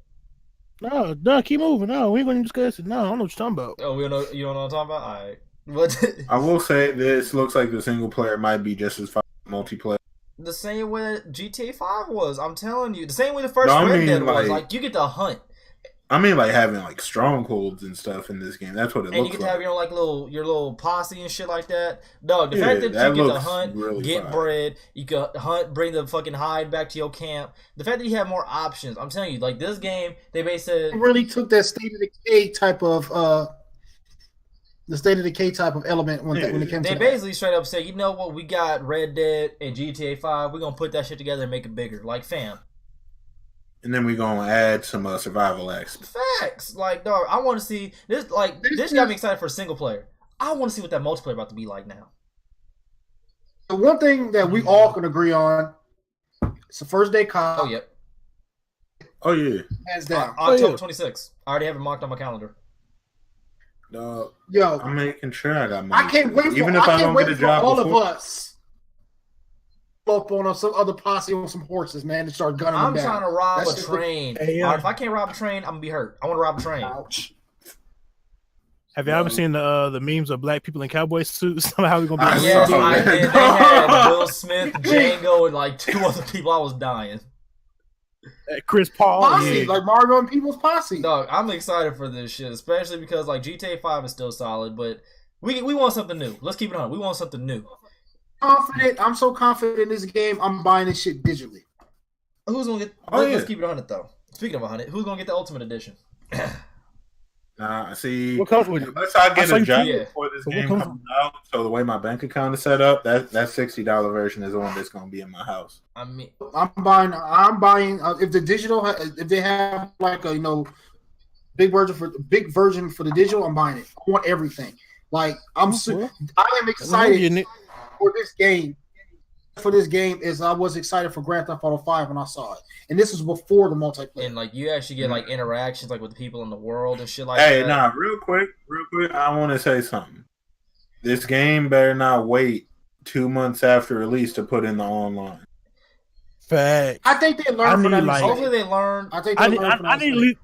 No, keep moving. No, we ain't gonna discuss it. No, I don't know what you're talking about. Oh, you don't know what I'm talking about? All right. But I will say this looks like the single player might be just as fun as multiplayer. the same way that GTA 5 was. I'm telling you, the same way the first Red Dead was. Like, you get to hunt. I mean, like having like strongholds and stuff in this game. That's what it looks like. And you get to have your little posse and shit like that. Dog, the fact that you get to hunt, really get fire. bread, you can hunt, bring the fucking hide back to your camp. The fact that you have more options. I'm telling you, like this game, they basically really took that State of Decay type of the State of Decay type of element when it came to they basically straight up say, you know what, we got Red Dead and GTA 5. We're gonna put that shit together and make it bigger. Like, fam. And then we're gonna add some survival acts. Facts. Like, dog, I want to see this. Like, this got me excited for a single player. I want to see what that multiplayer about to be like now. The one thing that we all can agree on, it's the first day cop. Oh, yep. Oh yeah. Hands down. October 26th. I already have it marked on my calendar. Yo, I'm making sure I got money. I can't wait Even for, if I I can't don't wait get a for job all before. of us up on some other posse on some horses, man, and start gunning them down. I'm trying to rob That's a just train. Hey, All right, if I can't rob a train, I'm gonna be hurt. I want to rob a train. Ouch. Have you ever seen the memes of black people in cowboy suits? How we gonna be? Yes, saw I that. did. They had Will Smith, Django, and like 2 other people. I was dying. Chris Paul. Posse, Yeah. like Mario and People's Posse. Dog, I'm excited for this shit, especially because like GTA 5 is still solid, but we want something new. Let's keep it on. We want something new. I'm so confident in this game. I'm buying this shit digitally. Who's gonna get? Oh, Let's yeah. keep it 100 though. Speaking of 100, who's gonna get the Ultimate Edition? Nah, see, What comes with it? unless I get I a saw job you- before this What game comes- comes out, so the way my bank account is set up, that $60 version is the one that's gonna be in my house. I mean, I'm buying. If the digital, if they have like a big version for the digital, I'm buying it. I want everything. Like I am excited Getting it. for this game. I was excited for Grand Theft Auto 5 when I saw it, and this was before the multiplayer. and like you actually get like interactions like with the people in the world and shit like that. Hey, nah, real quick, I want to say something. This game better not wait 2 months after release to put in the online. Fact. I think they I learned from need, that. like- Hopefully they learn. I think I they need. learned from I that. need. at least-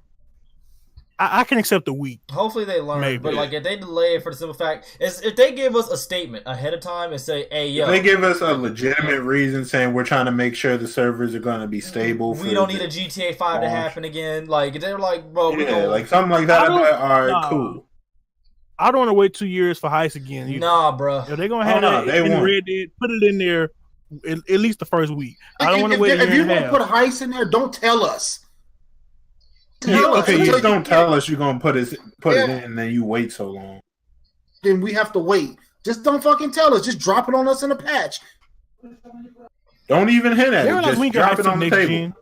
I can accept a week. Hopefully they learn. Maybe. But like if they delay it for the simple fact is if they give us a statement ahead of time and say, "Hey, yo, If they give us a legitimate reason saying we're trying to make sure the servers are going to be stable. we don't need a GTA 5 to happen again," like they're like, "Bro, we Yeah, gonna like something like that. I don't- All right, nah. cool. I don't want to wait 2 years for Heist again. Either. nah, bro." If they're gonna have no, that they in won't. Red Dead, put it in there at least the first week. I don't want to wait a If year you and a want to half. put Heist in there, don't tell us. Yeah, okay, you Until just don't get tell it, us you're going to put it in and then you wait so long. Then we have to wait. Just don't fucking tell us. Just drop it on us in a patch. Don't even hint at Y'all it. realize Just we ain't got drop Heist it until on the next table. gen?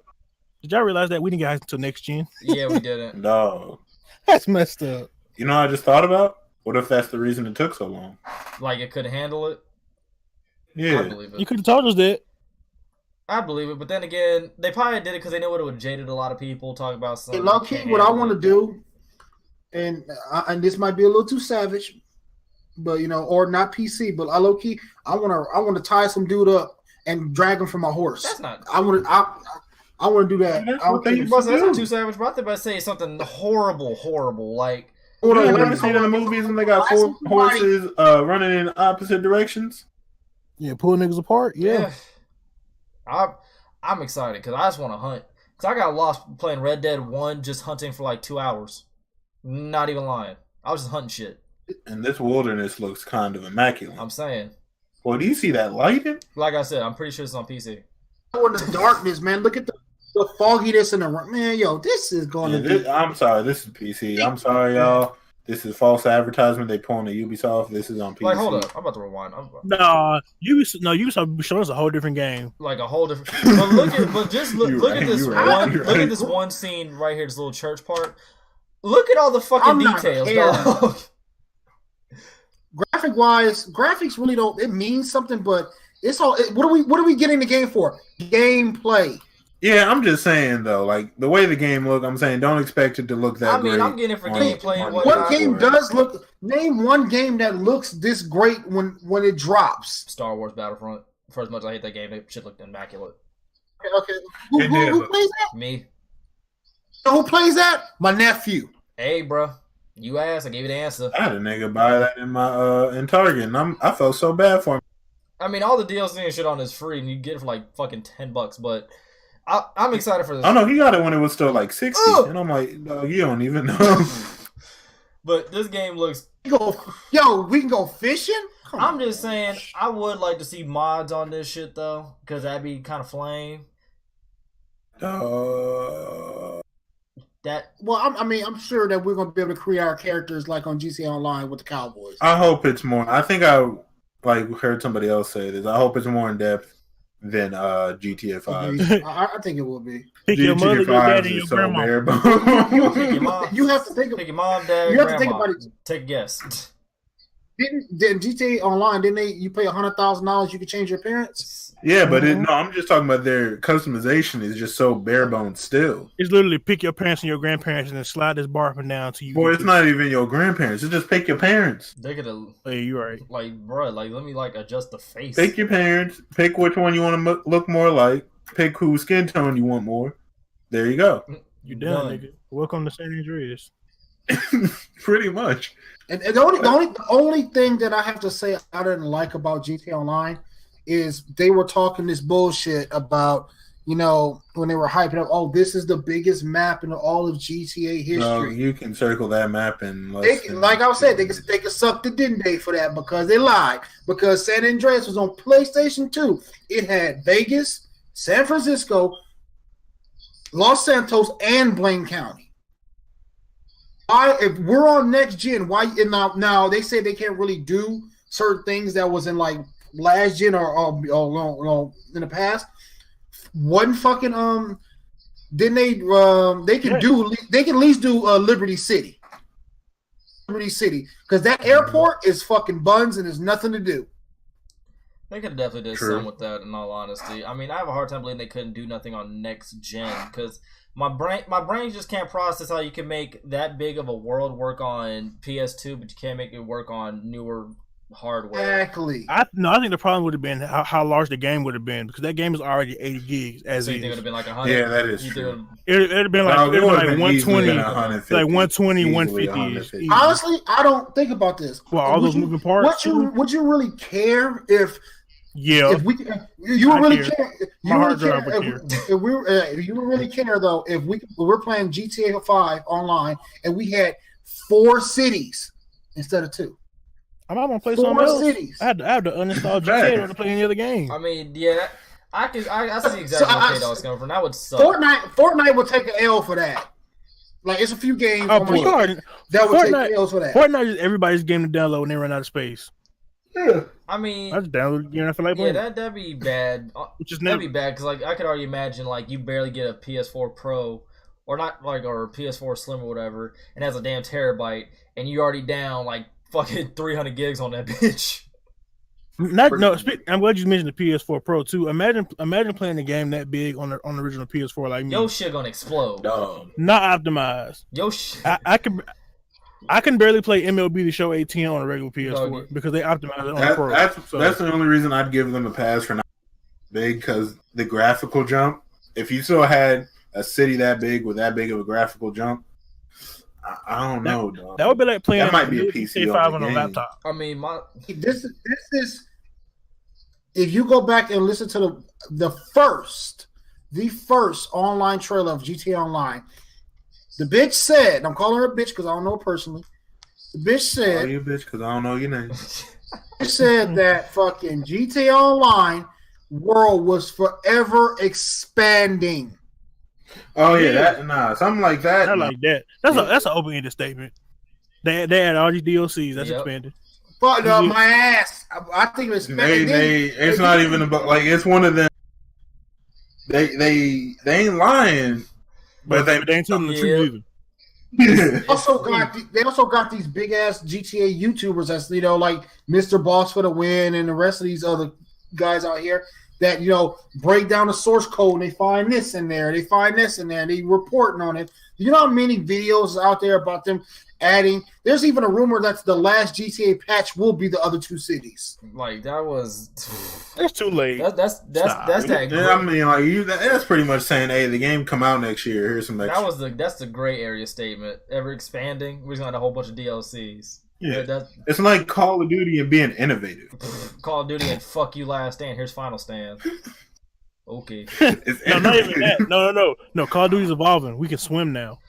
Did y'all realize that we didn't get Heist until next gen? Yeah, we didn't. No. That's messed up. You know what I just thought about? What if that's the reason it took so long? Like it couldn't handle it. I Yeah. believe You it. could have told us that. I believe it, but then again, they probably did it because they knew it would have jaded a lot of people. Talk about something. Low key, what I want to do, and this might be a little too savage, but or not PC, but I low key, I want to tie some dude up and drag him from my horse. That's not. I want to do that. That's not too savage, but I think I say something horrible, like. You never seen in the movies when they got four horses running in opposite directions? Yeah, pull niggas apart. Yeah. I'm excited because I just want to hunt. Because I got lost playing Red Dead 1 just hunting for like 2 hours. Not even lying. I was just hunting shit. And this wilderness looks kind of immaculate. I'm saying. Well, do you see that lighting? Like I said, I'm pretty sure it's on PC. In the darkness, man. Look at the fogginess in the man. Yo, this is going to be. I'm sorry. This is PC. I'm sorry, y'all. This is false advertisement. They pulling the Ubisoft. This is on PC. Like, hold up. I'm about to rewind. Ubisoft showing us a whole different game. Like a whole different. But look at this one. Look at this one scene right here. This little church part. Look at all the fucking details, dog. Graphics really don't. It means something, but it's all. What are we getting the game for? Gameplay. Yeah, I'm just saying though, like the way the game look, I'm saying don't expect it to look that great. I'm getting it for gameplay. What game does look? Name one game that looks this great when it drops. Star Wars Battlefront. For as much as I hate that game, it should look immaculate. Okay. Who plays that? Me. Who plays that? My nephew. Hey, bro. You asked. I gave you the answer. I had a nigga buy that in my in Target, and I felt so bad for him. I mean, all the DLC and shit on is free, and you get it for like fucking $10, but. I'm excited for this. Oh no, he got it when it was still like 60, and I'm like, no, you don't even know. But this game looks. We can go fishing. I'm just saying, I would like to see mods on this shit though, because that'd be kind of flame. I'm sure that we're gonna be able to create our characters like on GTA Online with the Cowboys. I hope it's more. I think I heard somebody else say this. I hope it's more in depth than GTA 5. I think it will be. Pick your mother, your daddy, your grandma. You have to think pick your mom, dad, you have grandma. To think about it. Take a guess. Didn't GTA Online? Didn't you pay $100,000? You could change your appearance. Yeah, but no, I'm just talking about their customization is just so bare bones still. It's literally pick your parents and your grandparents and then slide this bar up and down to you. Boy, it's not even your grandparents. It's just pick your parents. They could have. Hey, you're right. Like, bro, like let me adjust the face. Pick your parents. Pick which one you want to look more like. Pick whose skin tone you want more. There you go. You done, nigga. Welcome to San Andreas. Pretty much. And the only thing that I have to say I didn't like about GTA Online is they were talking this bullshit about, when they were hyping up, oh, this is the biggest map in all of GTA history. No, you can circle that map in like I said, they could suck the didn't they for that because they lied. Because San Andreas was on PlayStation 2. It had Vegas, San Francisco, Los Santos, and Blaine County. Why, if we're on next gen, why now they say they can't really do certain things that was in like last gen or in the past. One fucking didn't they can at least do Liberty City because that airport is fucking buns and there's nothing to do. They could definitely do something with that. In all honesty, I mean, I have a hard time believing they couldn't do nothing on next gen because my brain just can't process how you can make that big of a world work on PS2, but you can't make it work on newer hardware. Exactly. I think the problem would have been how large the game would have been because that game is already 80 gigs as so you is. think it would have been like 100? Yeah, that is true. It'd have been like 120, like 120, 150. Honestly, I don't think about this. Well, all those moving parts. Would you really care if? Yeah. If you would really care. You would really care though if we're playing GTA 5 online and we had 4 cities instead of 2. I'm not gonna play something else. Cities. I had to uninstall GTA to play any other game. I mean, yeah, I see exactly where K-Dog's coming from. That would suck. Fortnite would take an L for that. Like it's a few games that would take L's for that. Fortnite is everybody's game to download when they run out of space. Yeah. I mean, I just download it. I feel like playing. That'd be bad. That'd be bad because I could already imagine you barely get a PS4 Pro or PS4 Slim or whatever, and has a damn terabyte, and you already down fucking 300 gigs on that bitch. I'm glad you mentioned the PS4 Pro too. Imagine playing a game that big on the original PS4 like me. Yo shit gonna explode. Not optimized. Yo shit. I can barely play MLB The Show 18 on a regular PS4 because they optimize it on the Pro. That's the only reason I'd give them a pass for not big, because the graphical jump. If you still had a city that big with that big of a graphical jump, I don't know, dog. That would be like playing. That might be a PC 5 on game. a laptop. I mean, this is. If you go back and listen to the first online trailer of GTA Online, the bitch said, I'm calling her a bitch because I don't know her personally. The bitch said, "Oh, you bitch," because I don't know your name. She said that fucking GTA Online world was forever expanding. Oh yeah, something like that. Not like that. That's an open-ended statement. They add all these DLCs. That's expanded. Fuck up my ass. I think it's it's not even about like it's one of them. They ain't lying, but they ain't telling the truth either. They also got these big ass GTA YouTubers that's like Mr. Boss for the win and the rest of these other guys out here that break down the source code and they find this in there, they find this in there, and they reporting on it. You know how many videos out there about them adding? There's even a rumor that the last GTA patch will be the other two cities. Like that was. It's too late. That's that. Yeah, I mean, like that's pretty much saying, "Hey, the game come out next year. Here's some extra." That's the gray area statement. Ever expanding. We're just gonna have a whole bunch of DLCs. Yeah, it's like Call of Duty and being innovative. Call of Duty and fuck you, Last Stand. Here's Final Stand. Okay. No, not even that. No. Call of Duty's evolving. We can swim now.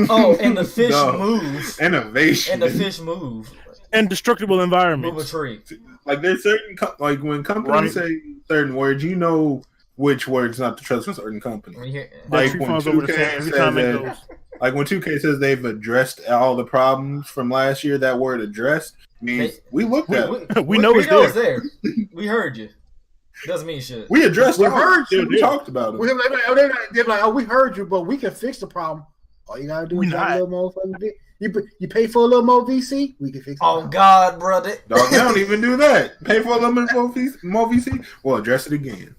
Oh, and the fish move. Innovation. And the fish move. Indestructible environments. Move a tree. Like there's certain like when companies say certain words, you know which words not to trust in certain companies. Like when 2K says that, like when 2K says they've addressed all the problems from last year, that word "addressed" means we looked at it. We know it's there. We heard you. Doesn't mean shit. We addressed. We heard you. We talked about it. They're like, "Oh, we heard you, but we can fix the problem. All you gotta do is a little more fucking. You pay for a little more VC, we can fix it." Oh God, brother! Dog, they don't even do that. Pay for a little bit more VC. Well, address it again.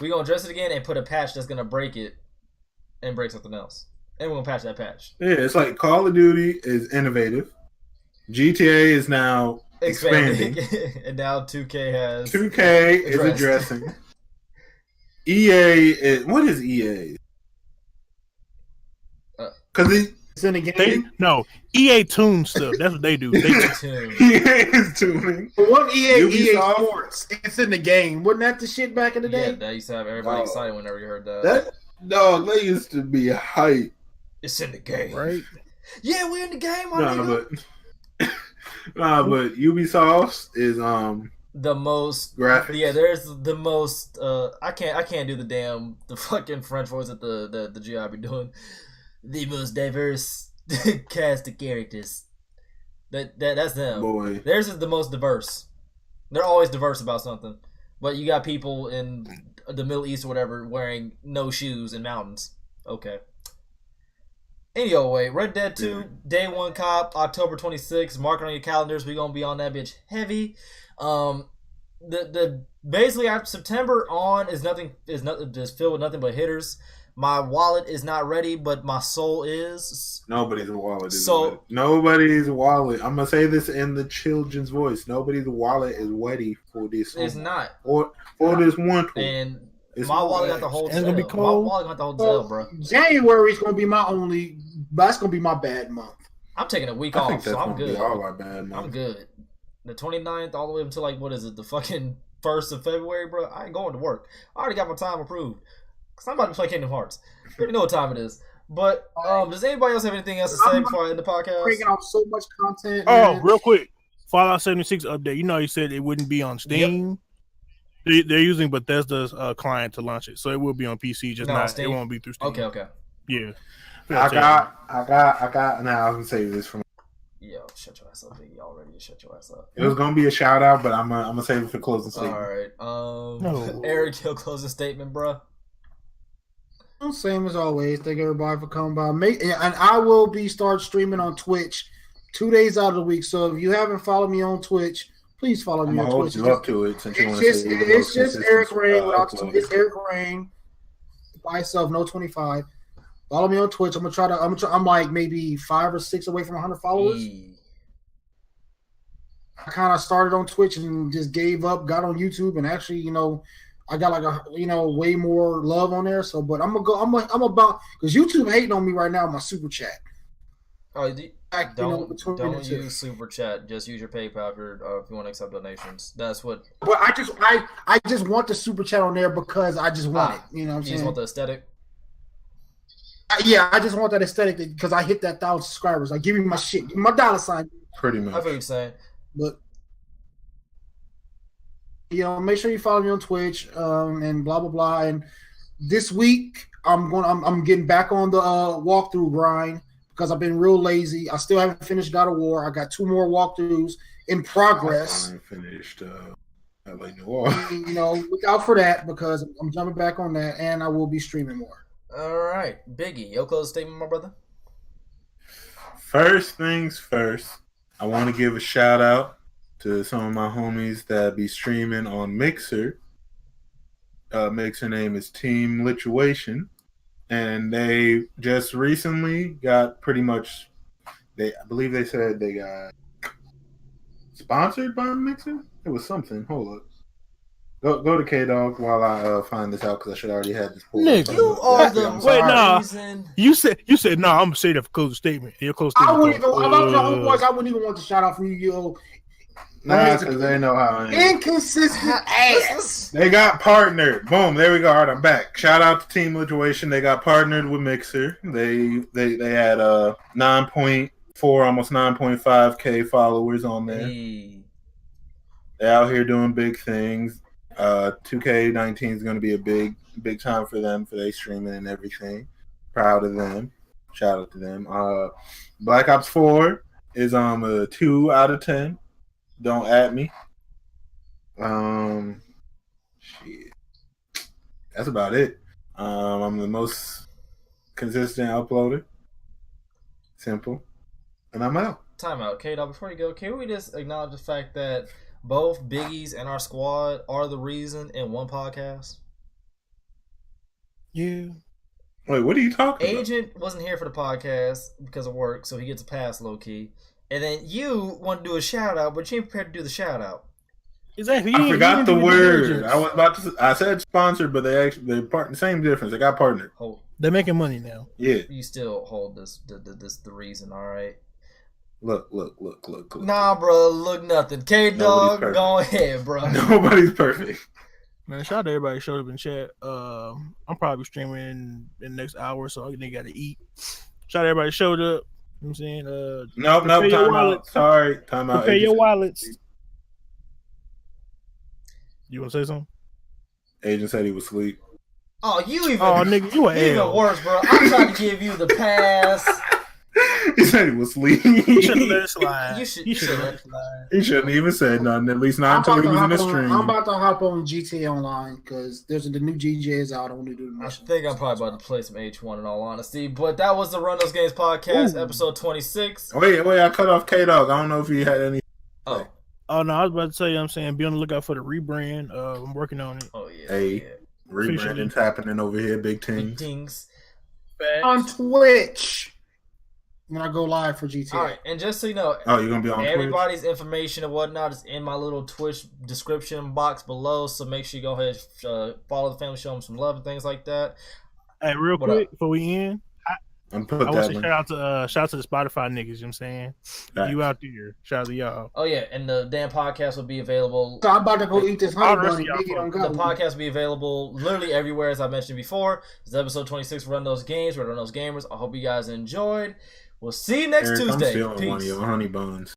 We gonna address it again and put a patch that's gonna break it and break something else, and we're gonna patch that patch. Yeah, it's like Call of Duty is innovative. GTA is now expanding. And now 2K has 2K is addressing. EA is what is EA? Because it's in the game. EA tunes stuff. That's what they do. They tune. EA is tuning. But what EA Sports? It's in the game. Wasn't that the shit back in the day? Yeah, that used to have everybody excited whenever you heard that. They used to be hype. It's in the game, right? Yeah, we're in the game. But Ubisoft is the most graphics. Yeah, there's the most. I can't do the fucking French voice that the GI be doing. The most diverse cast of characters. That's them. Boy. Theirs is the most diverse. They're always diverse about something. But you got people in the Middle East or whatever wearing no shoes in mountains. Okay. Anyway, Red Dead 2, Day 1 Cop, October 26th. Mark it on your calendars. We're gonna be on that bitch heavy. The basically after September on is just filled with nothing but hitters. My wallet is not ready, but my soul is. Nobody's wallet is ready. Nobody's wallet. I'm gonna say this in the children's voice. Nobody's wallet is ready for this. It's not. Or for this one. And my wallet got the whole It's gonna be cold. My wallet got the whole deal, bro. January is gonna be my only. That's gonna be my bad month. I'm taking a week off, so I'm good. All our bad month. I'm good. The 29th all the way until like the fucking 1st of February, bro. I ain't going to work. I already got my time approved. Cause I'm about to play Kingdom Hearts. You already know what time it is. But does anybody else have anything else to say before I end the podcast? Bringing out so much content. Man. Real quick, Fallout 76 update. You know, you said it wouldn't be on Steam. Yep. They're using Bethesda's client to launch it, so it will be on PC. Just not. It won't be through Steam. Okay. Yeah. I got. Now I'm gonna save this from. Yo, shut your ass up, Biggie. Already, shut your ass up. It was gonna be a shout out, but I'm gonna save it for closing statement. All right. Eric, your closing statement, bro. Same as always. Thank everybody for coming by. And I will start streaming on Twitch 2 days out of the week. So if you haven't followed me on Twitch, please follow I'm me gonna on hold Twitch. you up to it since you want to say It's just Eric Rain without upload. it's Eric Rain by itself, no 25. Follow me on Twitch. I'm like maybe 5 or 6 away from 100 followers. I kind of started on Twitch and just gave up, got on YouTube, and actually, I got like way more love on there. So, but I'm about because YouTube hating on me right now with my super chat. Oh, don't use super chat. Just use your PayPal if you want to accept donations. That's what. But I just want the super chat on there because I just want it. You know what I'm saying? You just want the aesthetic. Yeah, I just want that aesthetic because I hit that 1,000 subscribers. Like, give me my shit, give me my dollar sign. Pretty much. I feel what you're saying. But make sure you follow me on Twitch and blah blah blah. And this week I'm getting back on the walkthrough grind because I've been real lazy. I still haven't finished God of War. I got 2 more walkthroughs in progress. I finished LA Noir. Look out for that because I'm jumping back on that, and I will be streaming more. All right, Biggie, your closing statement, my brother. First things first, I want to give a shout out to some of my homies that be streaming on Mixer. Mixer name is Team Lituation, and they just recently got pretty much. I believe they said they got sponsored by Mixer. It was something. Hold up. Go to K-Dog while I find this out because I should already have this pulled up. You are the reason. You said no. I'm gonna say that for closing statement. Your closing statement. I wouldn't even want to shout out from you, Nah, because they know how I am. Inconsistent ass. They got partnered. Boom. There we go. All right, I'm back. Shout out to Team Lituation. They got partnered with Mixer. They had 9.4, almost 9.5K followers on there. Hey. They're out here doing big things. 2K19 is going to be a big time for them for their streaming and everything. Proud of them. Shout out to them. Black Ops 4 is a 2 out of 10. Don't at me. Shit. That's about it. I'm the most consistent uploader. Simple. And I'm out. Time out. K-Dog, before you go, can we just acknowledge the fact that both Biggies and our squad are the reason in one podcast? Yeah. Wait, what are you talking about? Agent wasn't here for the podcast because of work, so he gets a pass low key. And then you want to do a shout out, but you ain't prepared to do the shout out. Exactly. I forgot the word. I was about to. I said sponsored, but they're same difference. They got partnered. They're making money now. Yeah. You still hold this the reason, all right? Look. Nah, bro, look nothing. K-Dog, go ahead, bro. Nobody's perfect. Man, shout out to everybody who showed up in chat. I'm probably streaming in the next hour, so they got to eat. Shout out to everybody who showed up. You know what I'm saying? Nope, time out. Sorry, time out. Prepare your wallets. You want to say something? Agent said he was asleep. Oh, nigga, you even worse, bro. I'm trying to give you the pass. He said he was asleep. You should have let it slide. You should let it slide. He shouldn't even said nothing. At least not until he was in the stream. I'm about to hop on GTA Online because the new GTA is out. I want to do the mission. I think I'm probably about to play some H1 in all honesty. But that was the Run Those Games podcast, episode 26. Wait, I cut off K-Dog. I don't know if he had any. Oh, no, I was about to tell you, I'm saying, be on the lookout for the rebrand. I'm working on it. Oh, yeah. Hey, rebranding's happening over here. Big things. On Twitch. When I go live for GTA. All right, and just so you know, you're gonna be on everybody's Twitch? information and whatnot is in my little Twitch description box below. So make sure you go ahead and follow the family, show them some love and things like that. Hey, real quick before we end, I want to say shout out to the Spotify niggas. You know what I'm saying? Nice. You out there? Shout out to y'all. Oh yeah, and the damn podcast will be available. So I'm about to go eat this honey bunny. The podcast will be available literally everywhere, as I mentioned before. This is episode 26. Run Those Games. Run Those Gamers. I hope you guys enjoyed. We'll see you next Tuesday. I'm stealing one of your honey buns.